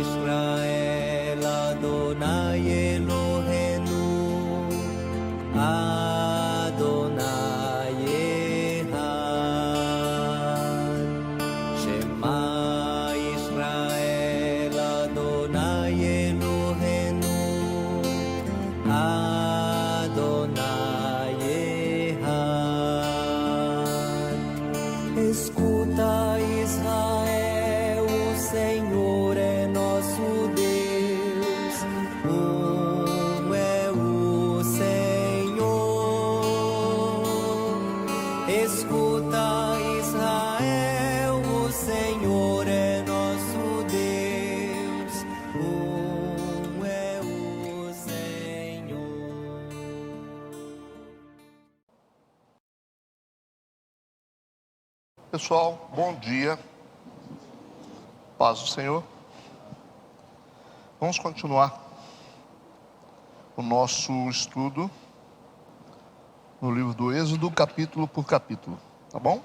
Israel Adonai Eloheinu Adonai Echad. Shema Israel Adonai Eloheinu Adonai Echad. Escuta, Israel, o Senhor é nosso Deus, é o Senhor. Escuta, Israel, o Senhor é nosso Deus, é o Senhor. Pessoal, bom dia, paz do Senhor. Vamos continuar o nosso estudo no livro do Êxodo, capítulo por capítulo, tá bom?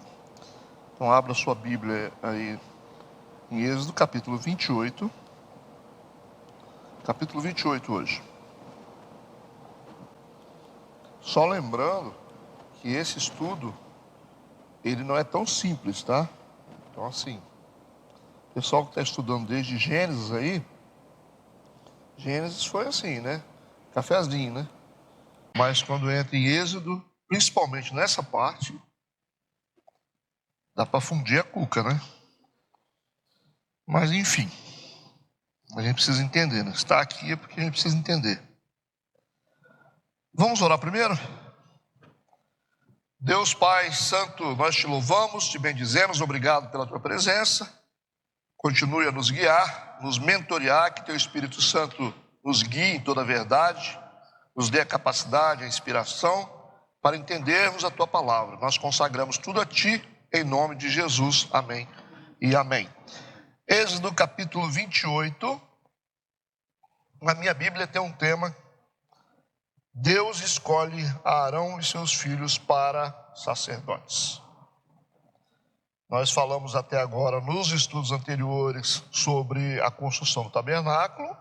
Então abra sua Bíblia aí em Êxodo, capítulo 28. Capítulo 28 hoje. Só lembrando que esse estudo ele não é tão simples, tá? Então assim, o pessoal que está estudando desde Gênesis aí, Gênesis foi assim, né? Cafezinho, né? Mas quando entra em Êxodo, principalmente nessa parte, dá para fundir a cuca, né? Mas enfim, a gente precisa entender, né? Está aqui é porque a gente precisa entender. Vamos orar primeiro? Deus Pai Santo, nós te louvamos, te bendizemos, obrigado pela tua presença. Continue a nos guiar, nos mentorear, que teu Espírito Santo nos guie em toda a verdade, nos dê a capacidade, a inspiração para entendermos a tua palavra. Nós consagramos tudo a ti, em nome de Jesus. Amém e amém. Êxodo capítulo 28, na minha Bíblia tem um tema: Deus escolhe Arão e seus filhos para sacerdotes. Nós falamos até agora nos estudos anteriores sobre a construção do tabernáculo.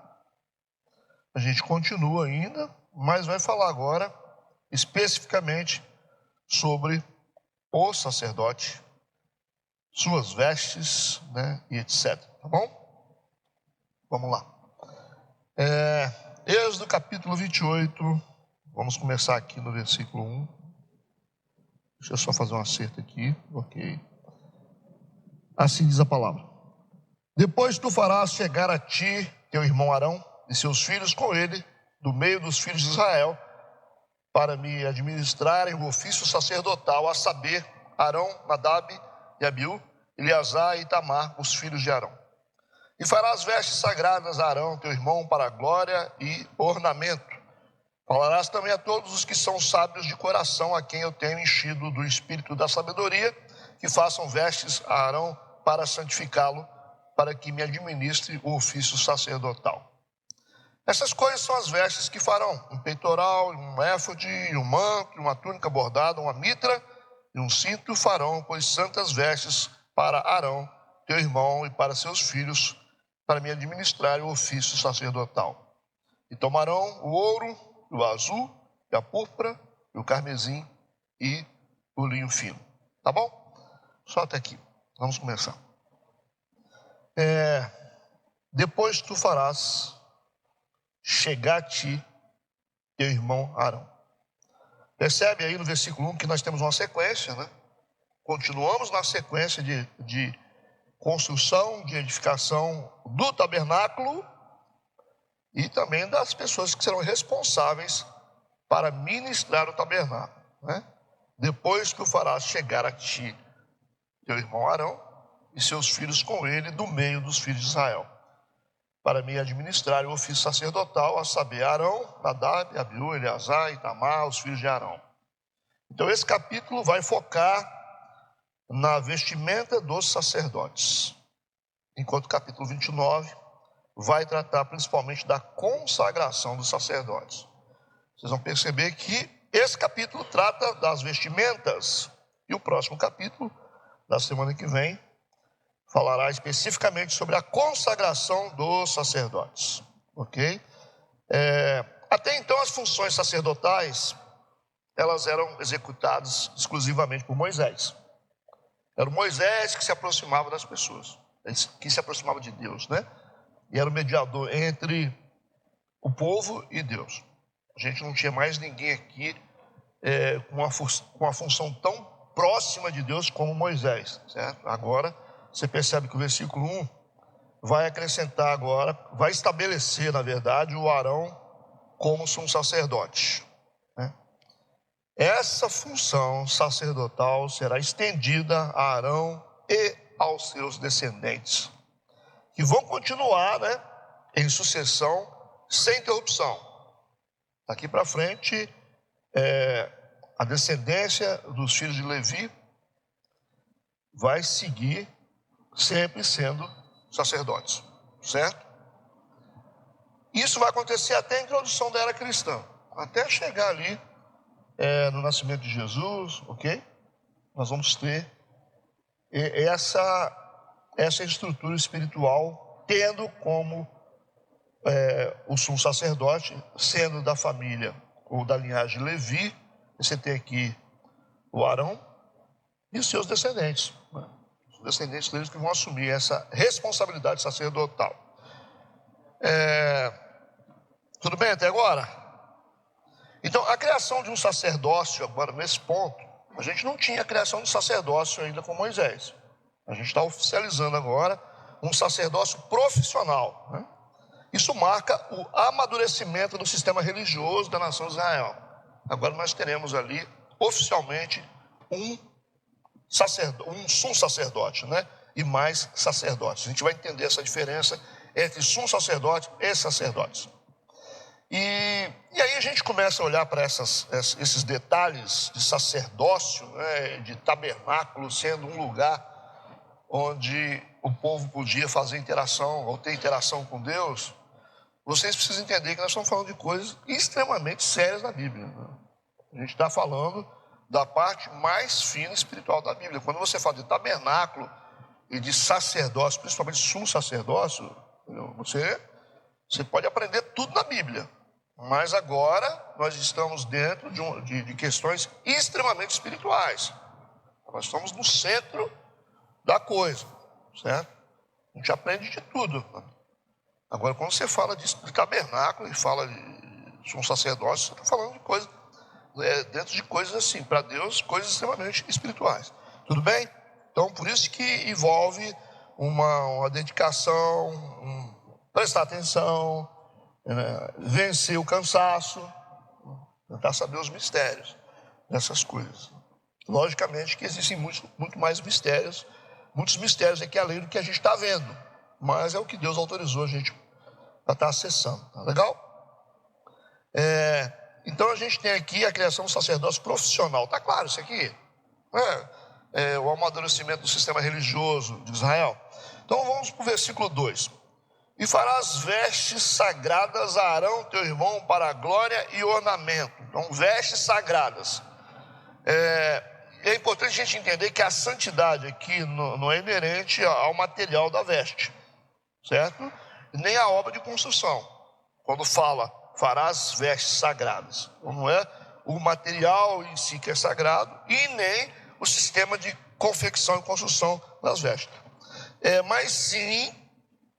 A gente continua ainda, mas vai falar agora especificamente sobre o sacerdote, suas vestes, né, e etc. Tá bom? Vamos lá. Êxodo capítulo 28. Vamos começar aqui no versículo 1. Deixa eu só fazer um acerto aqui. Ok. Assim diz a palavra. Depois tu farás chegar a ti teu irmão Arão e seus filhos com ele, do meio dos filhos de Israel, para me administrarem o ofício sacerdotal, a saber, Arão, Nadab e Abiú, Eleazar e Itamar, os filhos de Arão. E farás vestes sagradas a Arão, teu irmão, para a glória e ornamento. Falarás também a todos os que são sábios de coração, a quem eu tenho enchido do espírito da sabedoria, que façam vestes a Arão para santificá-lo, para que me administre o ofício sacerdotal. Essas coisas são as vestes que farão: um peitoral, um éfode, um manto, uma túnica bordada, uma mitra e um cinto farão, pois santas vestes para Arão, teu irmão, e para seus filhos, para me administrar o ofício sacerdotal. E tomarão o ouro, o azul, e a púrpura, e o carmesim e o linho fino. Tá bom? Só até aqui. Vamos começar. Depois tu farás chegar a ti teu irmão Arão. Percebe aí no versículo 1 que nós temos uma sequência, né? Continuamos na sequência de construção, de edificação do tabernáculo e também das pessoas que serão responsáveis para ministrar o tabernáculo, né? Depois que o farás chegar a ti teu irmão Arão e seus filhos com ele, do meio dos filhos de Israel, para me administrar o ofício sacerdotal, a saber, Arão, Nadab, Abiú, Eleazar e Itamar, os filhos de Arão. Então esse capítulo vai focar na vestimenta dos sacerdotes, enquanto o capítulo 29 vai tratar principalmente da consagração dos sacerdotes. Vocês vão perceber que esse capítulo trata das vestimentas, e o próximo capítulo, da semana que vem, falará especificamente sobre a consagração dos sacerdotes, ok? Até então as funções sacerdotais, elas eram executadas exclusivamente por Moisés. Era o Moisés que se aproximava das pessoas, que se aproximava de Deus, né? E era o mediador entre o povo e Deus. A gente não tinha mais ninguém aqui com uma função tão próxima de Deus como Moisés, certo? Agora, você percebe que o versículo 1 vai acrescentar agora, vai estabelecer, na verdade, o Arão como sumo sacerdote, né? Essa função sacerdotal será estendida a Arão e aos seus descendentes, que vão continuar, né, em sucessão, sem interrupção. Daqui para frente, a descendência dos filhos de Levi vai seguir sempre sendo sacerdotes, certo? Isso vai acontecer até a introdução da era cristã, até chegar ali no nascimento de Jesus, ok? Nós vamos ter essa estrutura espiritual, tendo como o sumo sacerdote, sendo da família ou da linhagem de Levi. Você tem aqui o Arão e os seus descendentes, né? Os descendentes deles que vão assumir essa responsabilidade sacerdotal. Tudo bem até agora? Então, a criação de um sacerdócio, agora nesse ponto, a gente não tinha a criação de sacerdócio ainda com Moisés. A gente está oficializando agora um sacerdócio profissional, né? Isso marca o amadurecimento do sistema religioso da nação de Israel. Agora nós teremos ali, oficialmente, um sumo sacerdote, né? E mais sacerdotes. A gente vai entender essa diferença entre sumo sacerdote e sacerdotes. E aí a gente começa a olhar para esses detalhes de sacerdócio, né, de tabernáculo sendo um lugar onde o povo podia fazer interação ou ter interação com Deus. Vocês precisam entender que nós estamos falando de coisas extremamente sérias da Bíblia, né? A gente está falando da parte mais fina espiritual da Bíblia. Quando você fala de tabernáculo e de sacerdócio, principalmente sumo sacerdócio, você pode aprender tudo na Bíblia. Mas agora nós estamos dentro de questões extremamente espirituais. Nós estamos no centro da coisa, certo? A gente aprende de tudo. Agora, quando você fala de tabernáculo e fala de sumo sacerdócio, você está falando de coisas, dentro de coisas assim, para Deus, coisas extremamente espirituais. Tudo bem? Então, por isso que envolve uma dedicação, prestar atenção, vencer o cansaço, tentar saber os mistérios dessas coisas. Logicamente que existem muito mais mistérios, muitos mistérios aqui além do que a gente está vendo, mas é o que Deus autorizou a gente para estar acessando, tá legal? Então a gente tem aqui a criação do sacerdócio profissional, tá claro isso aqui? O amadurecimento do sistema religioso de Israel. Então vamos para o versículo 2. E farás vestes sagradas a Arão, teu irmão, para a glória e ornamento. Então, vestes sagradas. É importante a gente entender que a santidade aqui não é inerente ao material da veste, certo? Nem à obra de construção. Quando fala, farás vestes sagradas. Então, não é o material em si que é sagrado e nem o sistema de confecção e construção das vestes. Mas sim,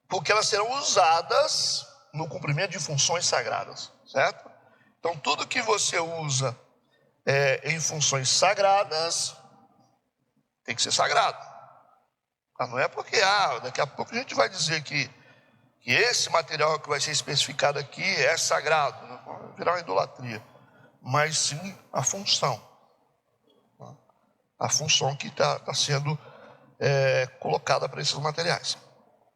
porque elas serão usadas no cumprimento de funções sagradas, certo? Então, tudo que você usa em funções sagradas tem que ser sagrado. Não é porque daqui a pouco a gente vai dizer que esse material que vai ser especificado aqui é sagrado, né? Vai virar uma idolatria, mas sim a função que está sendo colocada para esses materiais.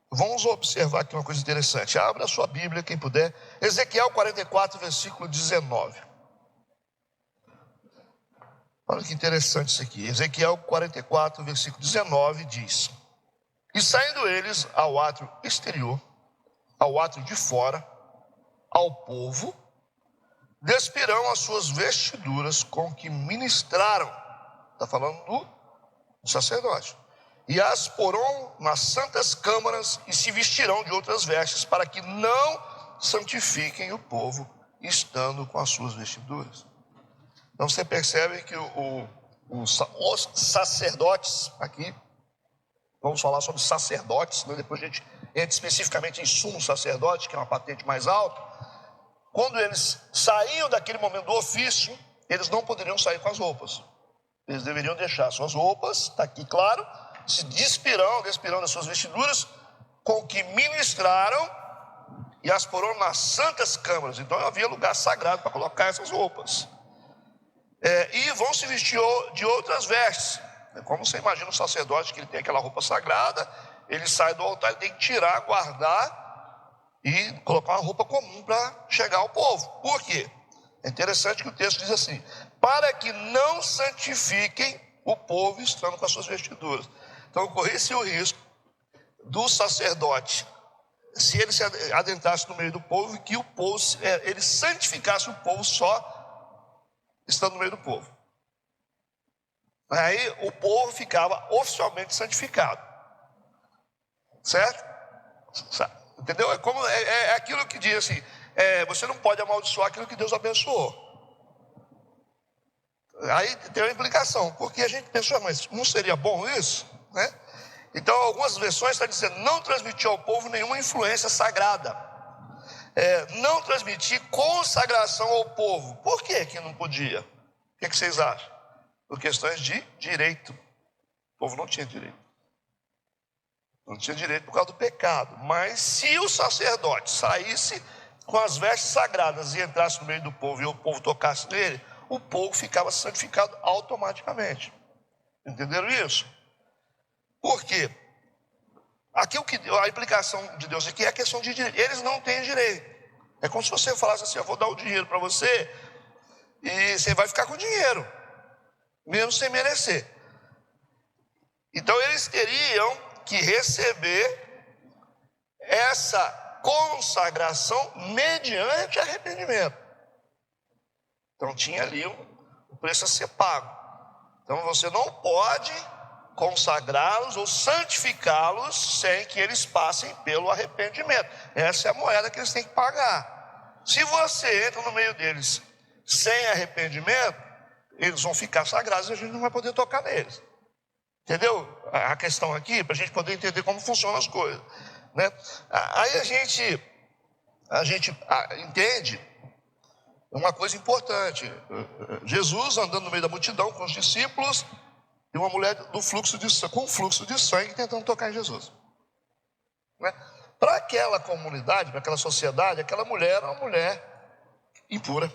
Vamos observar aqui uma coisa interessante. Abra a sua Bíblia, quem puder. Ezequiel 44, versículo 19. Olha que interessante isso aqui. Ezequiel 44, versículo 19 diz: E saindo eles ao átrio exterior, ao átrio de fora, ao povo, despirão as suas vestiduras com que ministraram. Está falando do sacerdote. e as porão nas santas câmaras e se vestirão de outras vestes, para que não santifiquem o povo, estando com as suas vestiduras. Então você percebe que os sacerdotes, aqui, vamos falar sobre sacerdotes, né? Depois a gente entra especificamente em sumo sacerdote, que é uma patente mais alta. Quando eles saíam daquele momento do ofício, eles não poderiam sair com as roupas. Eles deveriam deixar suas roupas, está aqui claro, se despirão das suas vestiduras, com que ministraram, e as porão nas santas câmaras. Então havia lugar sagrado para colocar essas roupas. E vão se vestir de outras vestes. Como você imagina um sacerdote que ele tem aquela roupa sagrada, ele sai do altar, ele tem que tirar, guardar e colocar uma roupa comum para chegar ao povo. Por quê? É interessante que o texto diz assim: para que não santifiquem o povo estando com as suas vestiduras. Então corria-se o risco do sacerdote, se ele se adentrasse no meio do povo, e que o povo, ele santificasse o povo só estando no meio do povo. Aí o povo ficava oficialmente santificado. Certo? Entendeu? É aquilo que diz assim, você não pode amaldiçoar aquilo que Deus abençoou. Aí tem uma implicação, porque a gente pensou, mas não seria bom isso? Né? Então algumas versões estão dizendo, não transmitir ao povo nenhuma influência sagrada. Não transmitir consagração ao povo. Por que não podia? O que vocês acham? Por questões de direito. O povo não tinha direito. Não tinha direito por causa do pecado. Mas se o sacerdote saísse com as vestes sagradas e entrasse no meio do povo e o povo tocasse nele, o povo ficava santificado automaticamente. Entenderam isso? Por quê? Aqui a implicação de Deus aqui é a questão de direito. Eles não têm direito. É como se você falasse assim, eu vou dar o dinheiro para você e você vai ficar com o dinheiro, mesmo sem merecer. Então eles teriam que receber essa consagração mediante arrependimento. Então tinha ali um preço a ser pago. Então você não pode consagrá-los ou santificá-los sem que eles passem pelo arrependimento. Essa é a moeda que eles têm que pagar. Se você entra no meio deles sem arrependimento, eles vão ficar sagrados e a gente não vai poder tocar neles. Entendeu? A questão aqui, para a gente poder entender como funcionam as coisas, né? Aí a gente entende uma coisa importante. Jesus andando no meio da multidão com os discípulos e uma mulher com um fluxo de sangue tentando tocar em Jesus, né? Para aquela comunidade, para aquela sociedade, aquela mulher era uma mulher impura.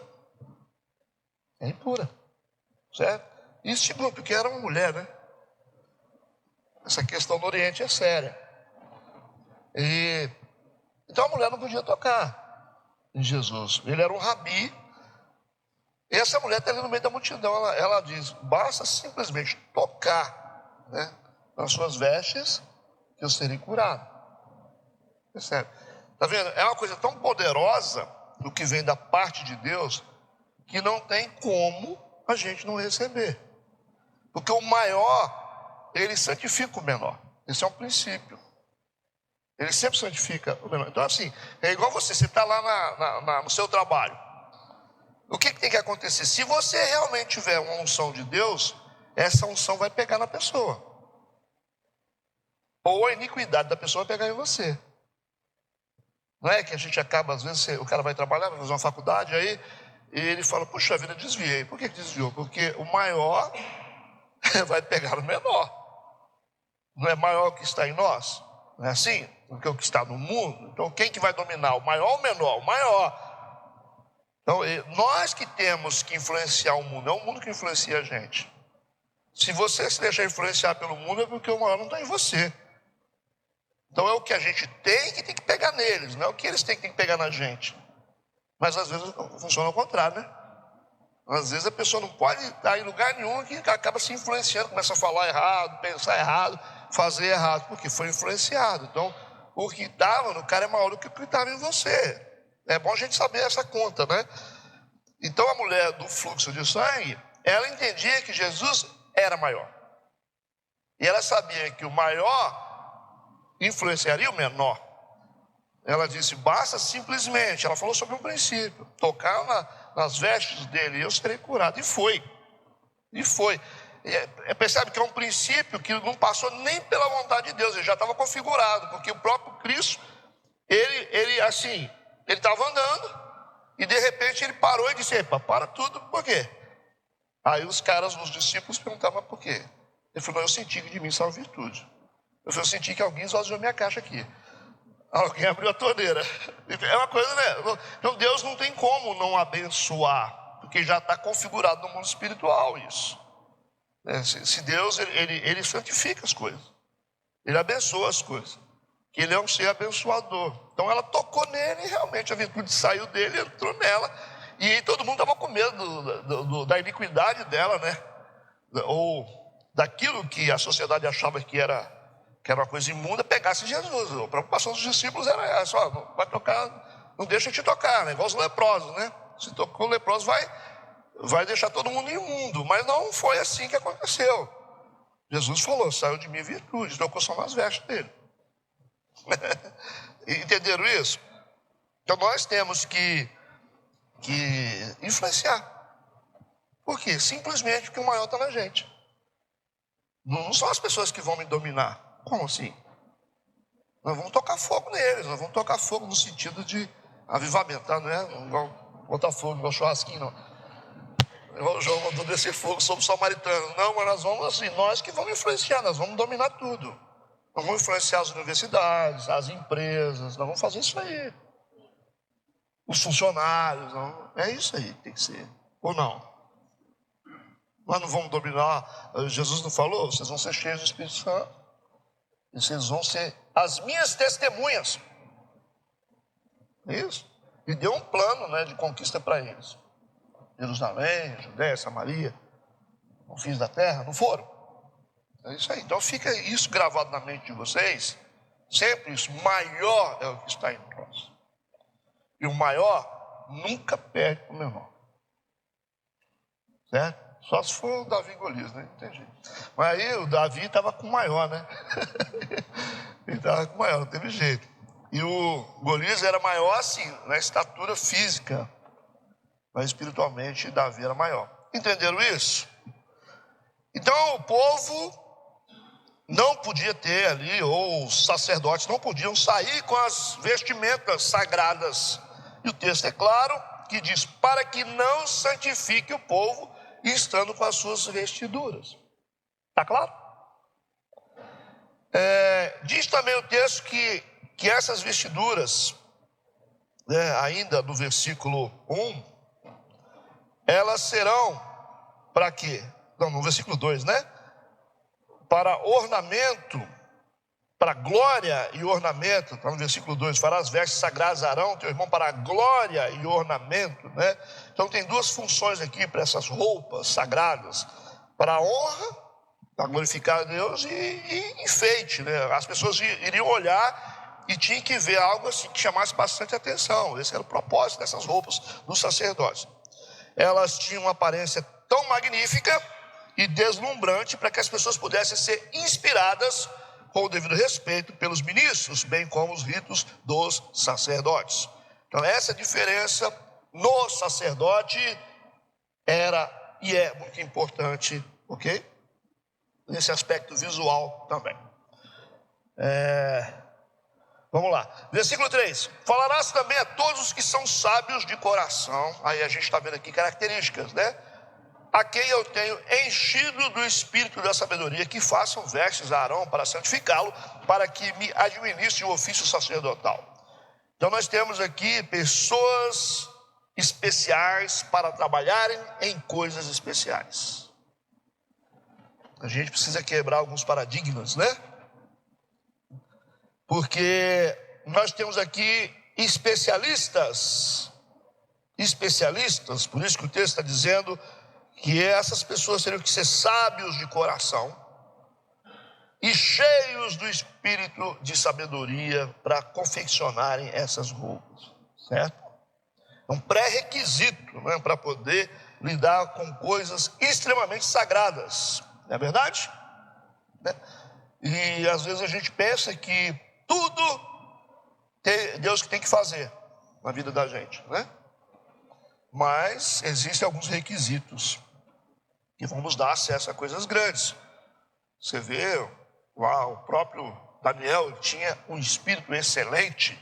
É impura, certo? Isso tipo, porque era uma mulher, né? Essa questão no Oriente é séria. Então a mulher não podia tocar em Jesus. Ele era um rabi. E essa mulher está ali no meio da multidão. Ela diz, basta simplesmente tocar, né, nas suas vestes que eu serei curado. Percebe? Está vendo? É uma coisa tão poderosa do que vem da parte de Deus que não tem como a gente não receber. Porque o maior, ele santifica o menor. Esse é um princípio. Ele sempre santifica o menor. Então assim, é igual você está lá no seu trabalho. O que tem que acontecer? Se você realmente tiver uma unção de Deus, essa unção vai pegar na pessoa. Ou a iniquidade da pessoa vai pegar em você. Não é que a gente acaba, às vezes, o cara vai trabalhar, vai fazer uma faculdade, aí e ele fala, puxa vida, desviei. Por que desviou? Porque o maior vai pegar o menor. Não é maior o que está em nós? Não é assim? Do que o que está no mundo? Então quem que vai dominar? O maior ou o menor? O maior. Então nós que temos que influenciar o mundo, é o mundo que influencia a gente. Se você se deixar influenciar pelo mundo, é porque o maior não está em você. Então é o que a gente tem que pegar neles, não é o que eles têm que pegar na gente. Mas às vezes funciona ao contrário, né? Às vezes a pessoa não pode estar em lugar nenhum que acaba se influenciando, começa a falar errado, pensar errado, fazer errado, porque foi influenciado. Então, o que estava no cara é maior do que o que estava em você. É bom a gente saber essa conta, né? Então a mulher do fluxo de sangue, ela entendia que Jesus era maior. E ela sabia que o maior influenciaria o menor. Ela disse, basta simplesmente, ela falou sobre um princípio, tocar nas vestes dele, e eu serei curado. E foi. Percebe que é um princípio que não passou nem pela vontade de Deus, ele já estava configurado, porque o próprio Cristo, ele estava andando, e de repente ele parou e disse, epa, para tudo, por quê? Aí os discípulos perguntavam, mas por quê? Ele falou, eu senti que de mim saiu virtude. Eu senti que alguém esvaziou minha caixa aqui. Alguém abriu a torneira. É uma coisa, né? Então Deus não tem como não abençoar, porque já está configurado no mundo espiritual isso. Se Deus, ele santifica as coisas. Ele abençoa as coisas. Que ele é um ser abençoador. Então ela tocou nele e realmente a virtude saiu dele, entrou nela. E todo mundo estava com medo da iniquidade dela, né? Ou daquilo que a sociedade achava que era uma coisa imunda, pegasse Jesus. A preocupação dos discípulos era essa, ó, não vai tocar, não deixa te tocar, né? Igual os leprosos, né? Se tocou o leproso, vai deixar todo mundo imundo. Mas não foi assim que aconteceu. Jesus falou, saiu de mim virtude, tocou só nas vestes dele. Entenderam isso? Então nós temos que influenciar. Por quê? Simplesmente porque o maior está na gente. Não são as pessoas que vão me dominar. Como assim? Nós vamos tocar fogo neles, nós vamos tocar fogo no sentido de avivamento, tá? Não é igual botar fogo, igual churrasquinho, não. O João mandou descer fogo sobre o samaritano. Não, mas nós vamos assim, nós que vamos influenciar, nós vamos dominar tudo. Nós vamos influenciar as universidades, as empresas, nós vamos fazer isso aí. Os funcionários, não. É isso aí que tem que ser. Ou não? Nós não vamos dominar. Jesus não falou? Vocês vão ser cheios do Espírito Santo. E vocês vão ser as minhas testemunhas. Isso. E deu um plano, né, de conquista para eles. Jerusalém, Judéia, Samaria, os fins da terra, não foram? É isso aí. Então fica isso gravado na mente de vocês. Sempre isso. Maior é o que está em nós. E o maior nunca perde o menor. Certo? Só se for o Davi e Golias, né? Entendi. Mas aí o Davi estava com o maior, né? Ele estava com o maior, não teve jeito. E o Golias era maior assim, na estatura física. Mas espiritualmente Davi era maior. Entenderam isso? Então o povo não podia ter ali, ou os sacerdotes não podiam sair com as vestimentas sagradas. E o texto é claro que diz, para que não santifique o povo estando com as suas vestiduras. Está claro? Diz também o texto que essas vestiduras, né, ainda no versículo 1, elas serão para quê? Não, no versículo 2, né? Para ornamento, para glória e ornamento. Está no versículo 2, farás vestes sagradas a Arão, teu irmão, para glória e ornamento, né? Então tem duas funções aqui para essas roupas sagradas. Para a honra, para glorificar a Deus e enfeite, né? As pessoas iriam olhar e tinham que ver algo assim que chamasse bastante atenção. Esse era o propósito dessas roupas dos sacerdotes. Elas tinham uma aparência tão magnífica e deslumbrante para que as pessoas pudessem ser inspiradas com o devido respeito pelos ministros, bem como os ritos dos sacerdotes. Então essa diferença no sacerdote era e é muito importante, ok? Nesse aspecto visual também. Vamos lá, versículo 3. Falarás também a todos os que são sábios de coração. Aí a gente está vendo aqui características, né? A quem eu tenho enchido do espírito da sabedoria, que façam vestes a Arão para santificá-lo, para que me administre o ofício sacerdotal. Então nós temos aqui pessoas especiais para trabalharem em coisas especiais. A gente precisa quebrar alguns paradigmas, né? Porque nós temos aqui especialistas, por isso que o texto está dizendo que essas pessoas teriam que ser sábios de coração e cheios do espírito de sabedoria para confeccionarem essas roupas, certo? É um pré-requisito, né, para poder lidar com coisas extremamente sagradas, não é verdade? Né? E às vezes a gente pensa que tudo Deus que tem que fazer na vida da gente, né? Mas existem alguns requisitos que vão nos dar acesso a coisas grandes. Você vê lá o próprio Daniel tinha um espírito excelente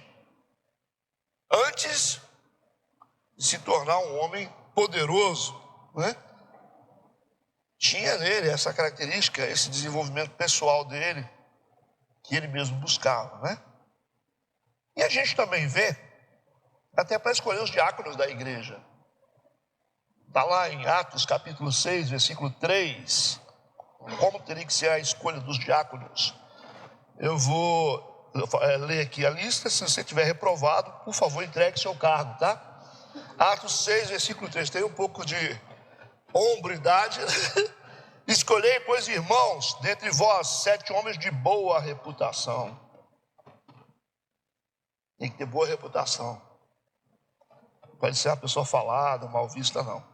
antes de se tornar um homem poderoso, né? Tinha nele essa característica, esse desenvolvimento pessoal dele, que ele mesmo buscava, né? E a gente também vê, até para escolher os diáconos da igreja. Está lá em Atos capítulo 6, versículo 3, como teria que ser a escolha dos diáconos. Eu vou ler aqui a lista, se você tiver reprovado, por favor, entregue seu cargo, tá? Atos 6, versículo 3, tem um pouco de hombridade. Escolhei, pois, irmãos, dentre vós, 7 homens de boa reputação. Tem que ter boa reputação. Pode ser uma pessoa falada, mal vista, não.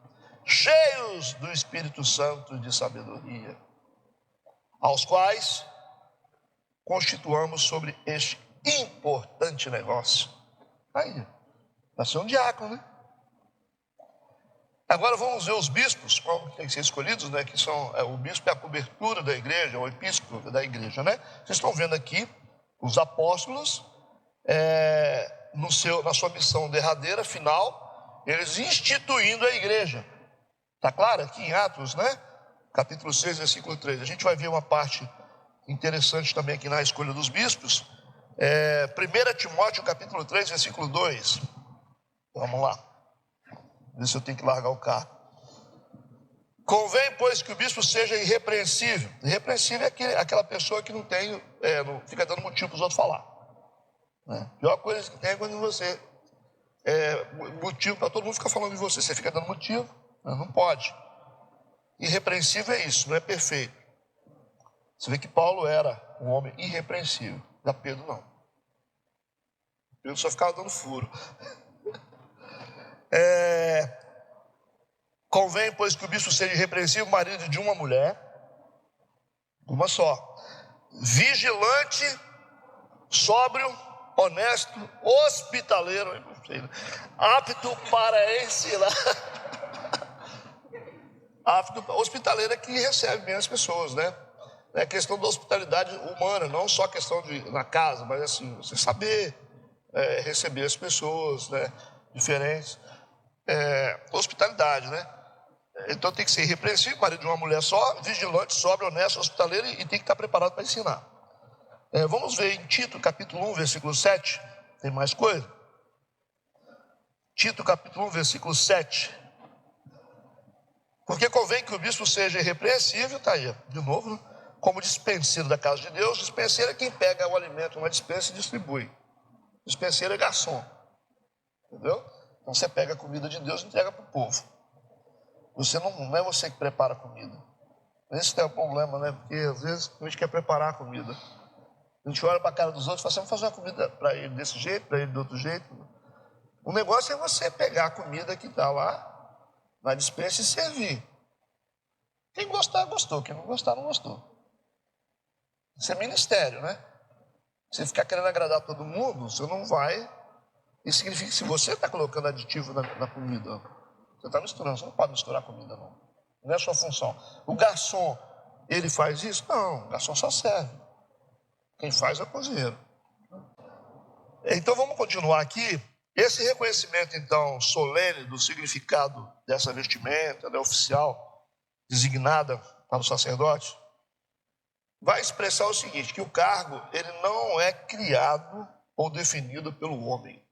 Cheios do Espírito Santo e de sabedoria, aos quais constituamos sobre este importante negócio. Aí, vai ser um diácono, né? Agora vamos ver os bispos, como tem que ser escolhidos, né? Que são, o bispo é a cobertura da igreja, o episcopo da igreja, né? Vocês estão vendo aqui os apóstolos, na sua missão derradeira, final, eles instituindo a igreja. Está claro aqui em Atos, né? Capítulo 6, versículo 3. A gente vai ver uma parte interessante também aqui na escolha dos bispos. 1 Timóteo, capítulo 3, versículo 2. Vamos lá. Ver se eu tenho que largar o carro. Convém, pois, que o bispo seja irrepreensível. Irrepreensível é aquela pessoa que não fica dando motivo para os outros falar. A pior coisa que tem é quando você motivo para todo mundo ficar falando de você. Você fica dando motivo, não pode. Irrepreensível é isso, não é perfeito. Você vê que Paulo era um homem irrepreensível. Já Pedro não. Pedro só ficava dando furo. Convém, pois, que o bispo seja irrepreensível, marido de uma mulher, uma só, vigilante, sóbrio, honesto, hospitaleiro, apto para ensinar. Hospitaleiro é que recebe bem as pessoas, né? É questão da hospitalidade humana, não só questão de na casa, mas assim, você saber receber as pessoas, né? Diferentes. Hospitalidade, né? Então tem que ser irrepreensível, marido de uma mulher só, vigilante, sóbrio, honesto, hospitaleiro e tem que estar preparado para ensinar. Vamos ver em Tito, capítulo 1, versículo 7. Tem mais coisa? Tito, capítulo 1, versículo 7. Porque convém que o bispo seja irrepreensível, está aí, de novo, né? Como dispenseiro da casa de Deus. Dispenseiro é quem pega o alimento numa dispensa e distribui. Dispenseiro é garçom. Entendeu? Então você pega a comida de Deus e entrega para o povo. Não é você que prepara a comida. Esse é o problema, né? Porque às vezes a gente quer preparar a comida. A gente olha para a cara dos outros e fala assim, vamos fazer uma comida para ele desse jeito, para ele de outro jeito. O negócio é você pegar a comida que está lá na despensa e servir. Quem gostar, gostou. Quem não gostar, não gostou. Isso é ministério, né? Você ficar querendo agradar todo mundo, você não vai. Isso significa que se você está colocando aditivo na comida, você está misturando. Você não pode misturar comida, não. Não é a sua função. O garçom, ele faz isso? Não, o garçom só serve. Quem faz é o cozinheiro. Então vamos continuar aqui. Esse reconhecimento, então, solene do significado dessa vestimenta, né, oficial, designada para o sacerdote, vai expressar o seguinte, que o cargo, ele não é criado ou definido pelo homem,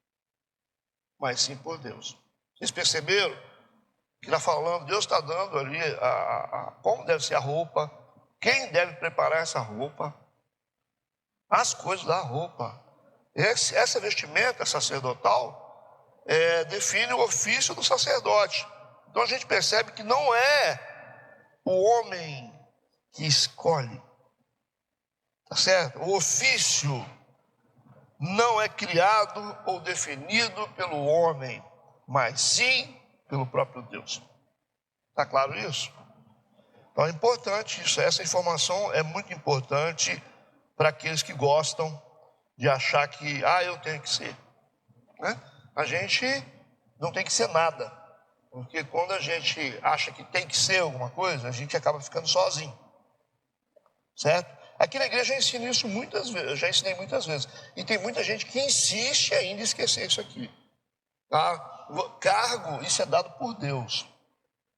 mas sim por Deus. Vocês perceberam que está falando, Deus está dando ali como deve ser a roupa, quem deve preparar essa roupa, as coisas da roupa. Essa vestimenta sacerdotal define o ofício do sacerdote. Então a gente percebe que não é o homem que escolhe, tá certo? O ofício não é criado ou definido pelo homem, mas sim pelo próprio Deus. Está claro isso? Então é importante isso, essa informação é muito importante para aqueles que gostam de achar que, eu tenho que ser. Né? A gente não tem que ser nada. Porque quando a gente acha que tem que ser alguma coisa, a gente acaba ficando sozinho. Certo? Aqui na igreja eu ensino isso muitas vezes, eu já ensinei muitas vezes. E tem muita gente que insiste ainda em esquecer isso aqui. Tá? Cargo, isso é dado por Deus.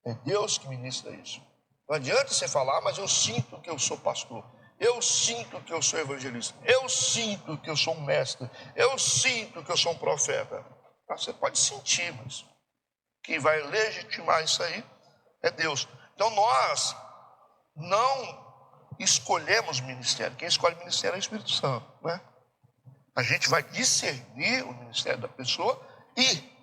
É Deus que ministra isso. Não adianta você falar, mas eu sinto que eu sou pastor. Eu sinto que eu sou evangelista. Eu sinto que eu sou um mestre. Eu sinto que eu sou um profeta. Você pode sentir, mas quem vai legitimar isso aí é Deus. Então nós não escolhemos ministério. Quem escolhe ministério é o Espírito Santo, né? A gente vai discernir o ministério da pessoa e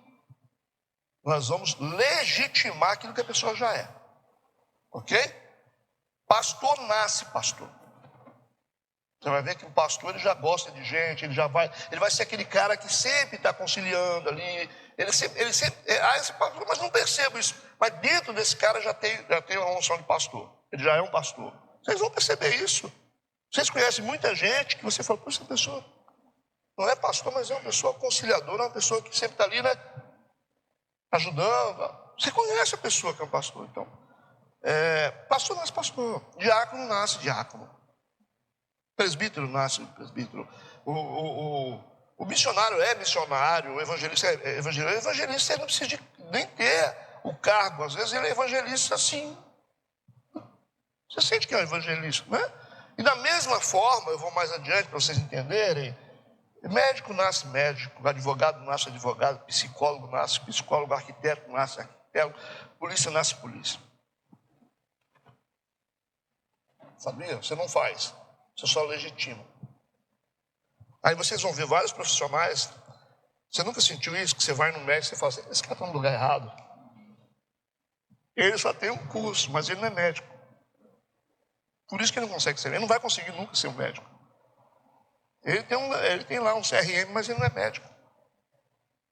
nós vamos legitimar aquilo que a pessoa já é. Ok? Pastor nasce pastor. Você vai ver que o pastor ele já gosta de gente, ele vai ser aquele cara que sempre está conciliando ali. Ele sempre, esse pastor, mas não percebo isso. Mas dentro desse cara já tem uma unção de pastor. Ele já é um pastor. Vocês vão perceber isso. Vocês conhecem muita gente que você fala, poxa, essa pessoa não é pastor, mas é uma pessoa conciliadora, é uma pessoa que sempre está ali, né? Ajudando. Você conhece a pessoa que é um pastor, então. Pastor nasce pastor. Diácono nasce diácono. Presbítero nasce presbítero. O missionário é missionário. O evangelista é evangelista. O evangelista ele não precisa nem ter o cargo. Às vezes ele é evangelista assim. Você sente que é um evangelista, né? E da mesma forma, eu vou mais adiante para vocês entenderem, médico nasce médico, advogado nasce advogado, psicólogo nasce psicólogo, arquiteto nasce arquiteto, polícia nasce polícia. Sabia? Você não faz, você só legitima. Aí vocês vão ver vários profissionais, você nunca sentiu isso, que você vai no médico e você fala assim, esse cara está no lugar errado. Ele só tem um curso, mas ele não é médico. Por isso que ele não consegue ser, ele não vai conseguir nunca ser um médico. Ele tem lá um CRM, mas ele não é médico.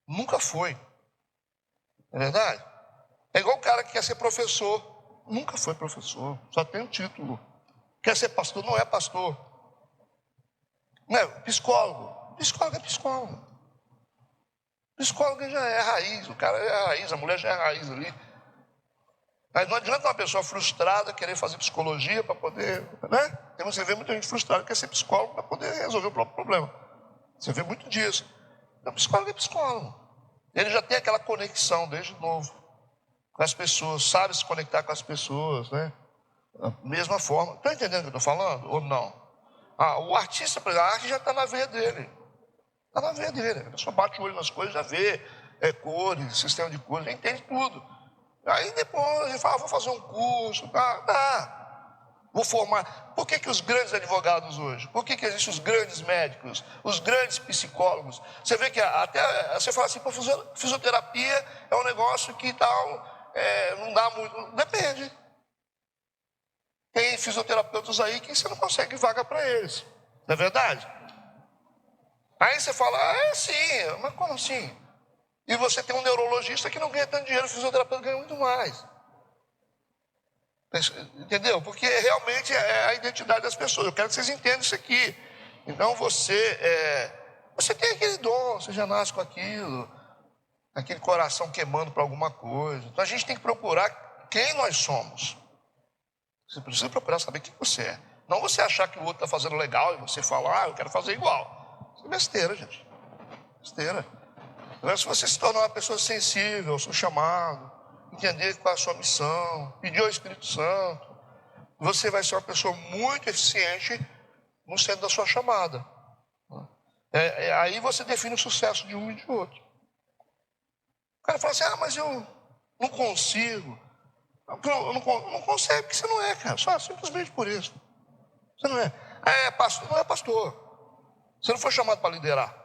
Nunca foi. Não é verdade? É igual o cara que quer ser professor. Nunca foi professor, só tem um título. Quer ser pastor, não é pastor. Não é psicólogo. Psicólogo é psicólogo. Psicólogo já é a raiz, o cara é a raiz, a mulher já é a raiz ali. Mas não adianta uma pessoa frustrada querer fazer psicologia para poder, né? Então você vê muita gente frustrada que quer ser psicólogo para poder resolver o próprio problema. Você vê muito disso. Então, psicólogo é psicólogo. Ele já tem aquela conexão desde novo com as pessoas, sabe se conectar com as pessoas, né? Da mesma forma. Está entendendo o que eu estou falando? Ou não? O artista, por exemplo, a arte já está na veia dele. Está na veia dele. A pessoa bate o olho nas coisas, já vê cores, sistema de cores, já entende tudo. Aí depois ele fala, vou fazer um curso, vou formar. Por que os grandes advogados hoje? Por que existem os grandes médicos, os grandes psicólogos? Você vê que até você fala assim, fisioterapia é um negócio que tal, não dá muito. Depende. Tem fisioterapeutas aí que você não consegue vaga para eles. Não é verdade? Aí você fala, sim, mas como assim? E você tem um neurologista que não ganha tanto dinheiro, o fisioterapeuta ganha muito mais. Entendeu? Porque realmente é a identidade das pessoas. Eu quero que vocês entendam isso aqui. Então você tem aquele dom, você já nasce com aquilo, aquele coração queimando para alguma coisa. Então a gente tem que procurar quem nós somos. Você precisa procurar saber quem você é. Não você achar que o outro está fazendo legal e você falar, eu quero fazer igual. Isso é besteira, gente. Besteira. Mas se você se tornar uma pessoa sensível ao seu chamado, entender qual é a sua missão, pedir ao Espírito Santo, você vai ser uma pessoa muito eficiente no centro da sua chamada. Aí você define o sucesso de um e de outro. O cara fala assim, mas eu não consigo. Não consegue, porque você não é, cara. Só simplesmente por isso. Você não é. Pastor, não é pastor. Você não foi chamado para liderar.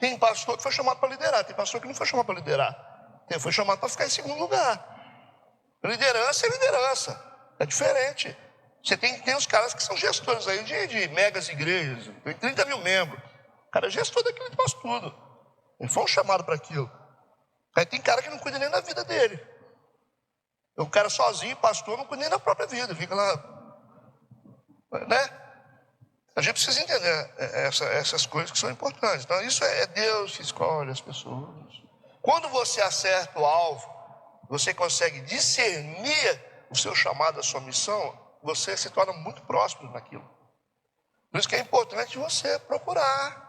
Tem pastor que foi chamado para liderar, tem pastor que não foi chamado para liderar. Foi chamado para ficar em segundo lugar. Liderança é liderança, é diferente. Você tem os caras que são gestores aí de megas igrejas, tem 30 mil membros. O cara é gestor daquilo que faz tudo. Ele foi um chamado para aquilo. Aí tem cara que não cuida nem da vida dele. O cara sozinho, pastor, não cuida nem da própria vida, fica lá, né? A gente precisa entender essas coisas que são importantes. Então, isso é Deus que escolhe as pessoas. Quando você acerta o alvo, você consegue discernir o seu chamado, a sua missão, você se torna muito próspero naquilo. Por isso que é importante você procurar.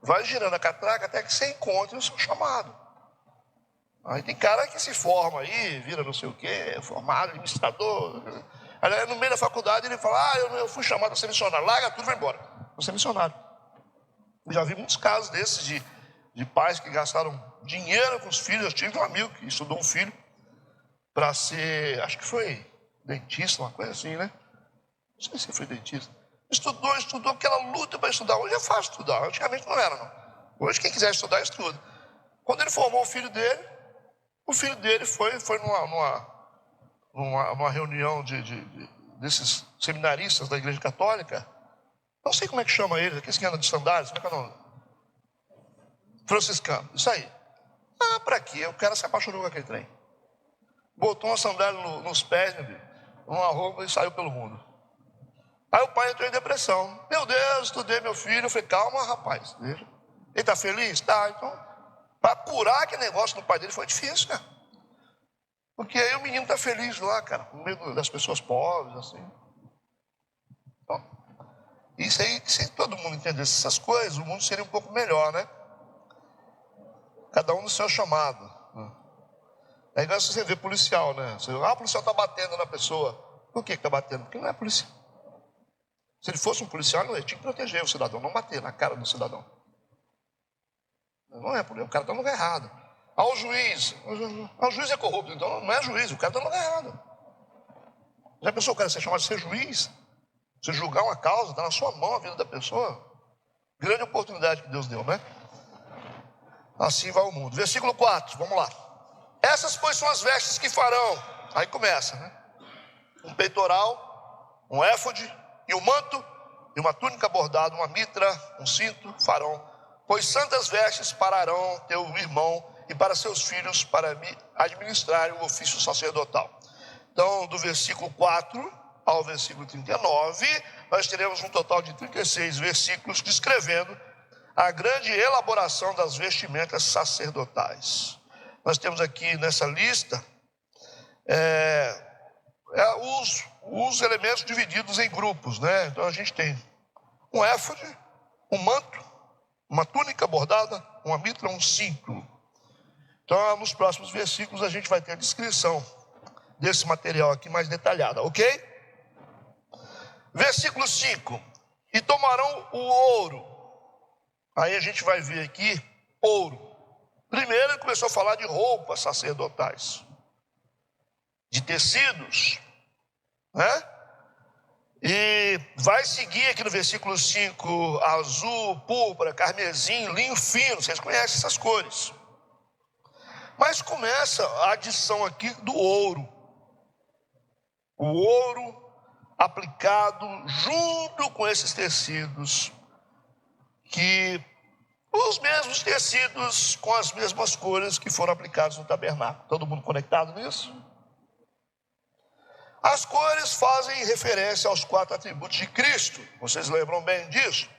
Vai girando a catraca até que você encontre o seu chamado. Aí tem cara que se forma aí, vira não sei o quê, formado, administrador. Aí no meio da faculdade ele fala, eu fui chamado a ser missionário. Larga tudo e vai embora. Vou ser missionário. Eu já vi muitos casos desses de pais que gastaram dinheiro com os filhos. Eu tive um amigo que estudou um filho para ser, acho que foi dentista, uma coisa assim, né? Não sei se foi dentista. Estudou aquela luta para estudar. Hoje é fácil estudar, antigamente não era, não. Hoje quem quiser estudar, estuda. Quando ele formou o filho dele foi numa reunião desses seminaristas da Igreja Católica. Não sei como é que chama eles, aqueles que andam de sandálias, como é que é o nome? Franciscano, isso aí. Para quê? O cara se apaixonou com aquele trem. Botou uma sandália nos pés, uma roupa e saiu pelo mundo. Aí o pai entrou em depressão. Meu Deus, estudei meu filho. Eu falei, calma, rapaz. Veja. Ele está feliz? Tá. Então, para curar aquele negócio no pai dele foi difícil, cara. Porque aí o menino está feliz lá, cara, no meio das pessoas pobres, assim. Então, isso aí, se todo mundo entendesse essas coisas, o mundo seria um pouco melhor, né? Cada um no seu chamado. É igual você vê policial, né? Você vê, o policial está batendo na pessoa. Por que está batendo? Porque não é policial. Se ele fosse um policial, ele tinha que proteger o cidadão, não bater na cara do cidadão. Não é, o cara está no lugar errado. O juiz é corrupto, então não é juiz, o cara está no lugar errado. Já pensou o cara ser chamado de ser juiz? Você julgar uma causa, está na sua mão a vida da pessoa. Grande oportunidade que Deus deu, né? Assim vai o mundo. Versículo 4, vamos lá. Essas, pois, são as vestes que farão. Aí começa, né? Um peitoral, um éfode e um manto, e uma túnica bordada, uma mitra, um cinto farão. Pois santas vestes pararão teu irmão e para seus filhos, para me administrarem o ofício sacerdotal. Então, do versículo 4 ao versículo 39, nós teremos um total de 36 versículos descrevendo a grande elaboração das vestimentas sacerdotais. Nós temos aqui nessa lista os elementos divididos em grupos, né? Então a gente tem um éfode, um manto, uma túnica bordada, uma mitra, um cinto. Então nos próximos versículos a gente vai ter a descrição desse material aqui mais detalhada, ok? Versículo 5. E tomarão o ouro. Aí a gente vai ver aqui ouro. Primeiro ele começou a falar de roupas sacerdotais, de tecidos, né? E vai seguir aqui no versículo 5, azul, púrpura, carmesim, linho fino, vocês conhecem essas cores. Mas começa a adição aqui do ouro. O ouro aplicado junto com esses tecidos, que os mesmos tecidos com as mesmas cores que foram aplicados no tabernáculo. Todo mundo conectado nisso? As cores fazem referência aos 4 atributos de Cristo. Vocês lembram bem disso?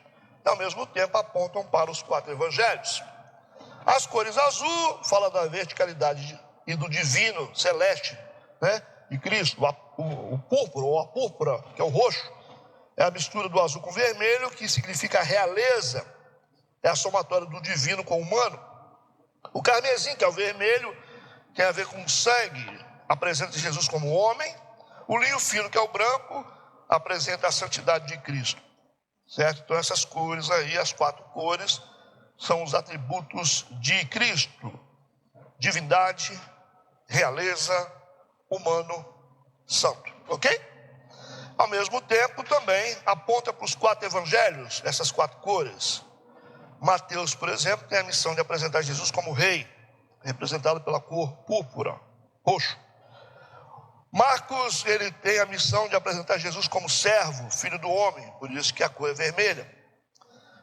E ao mesmo tempo apontam para os 4 evangelhos. As cores azul fala da verticalidade e do divino celeste, né, de Cristo. O púrpura, ou a púrpura, que é o roxo, é a mistura do azul com o vermelho, que significa a realeza, é a somatória do divino com o humano. O carmesim, que é o vermelho, tem a ver com o sangue, apresenta Jesus como homem. O linho fino, que é o branco, apresenta a santidade de Cristo, certo? Então essas cores aí, as 4 cores, são os atributos de Cristo: divindade, realeza, humano, santo, ok? Ao mesmo tempo também aponta para os 4 evangelhos, essas 4 cores. Mateus, por exemplo, tem a missão de apresentar Jesus como rei, representado pela cor púrpura, roxo. Marcos, ele tem a missão de apresentar Jesus como servo, filho do homem, por isso que a cor é vermelha.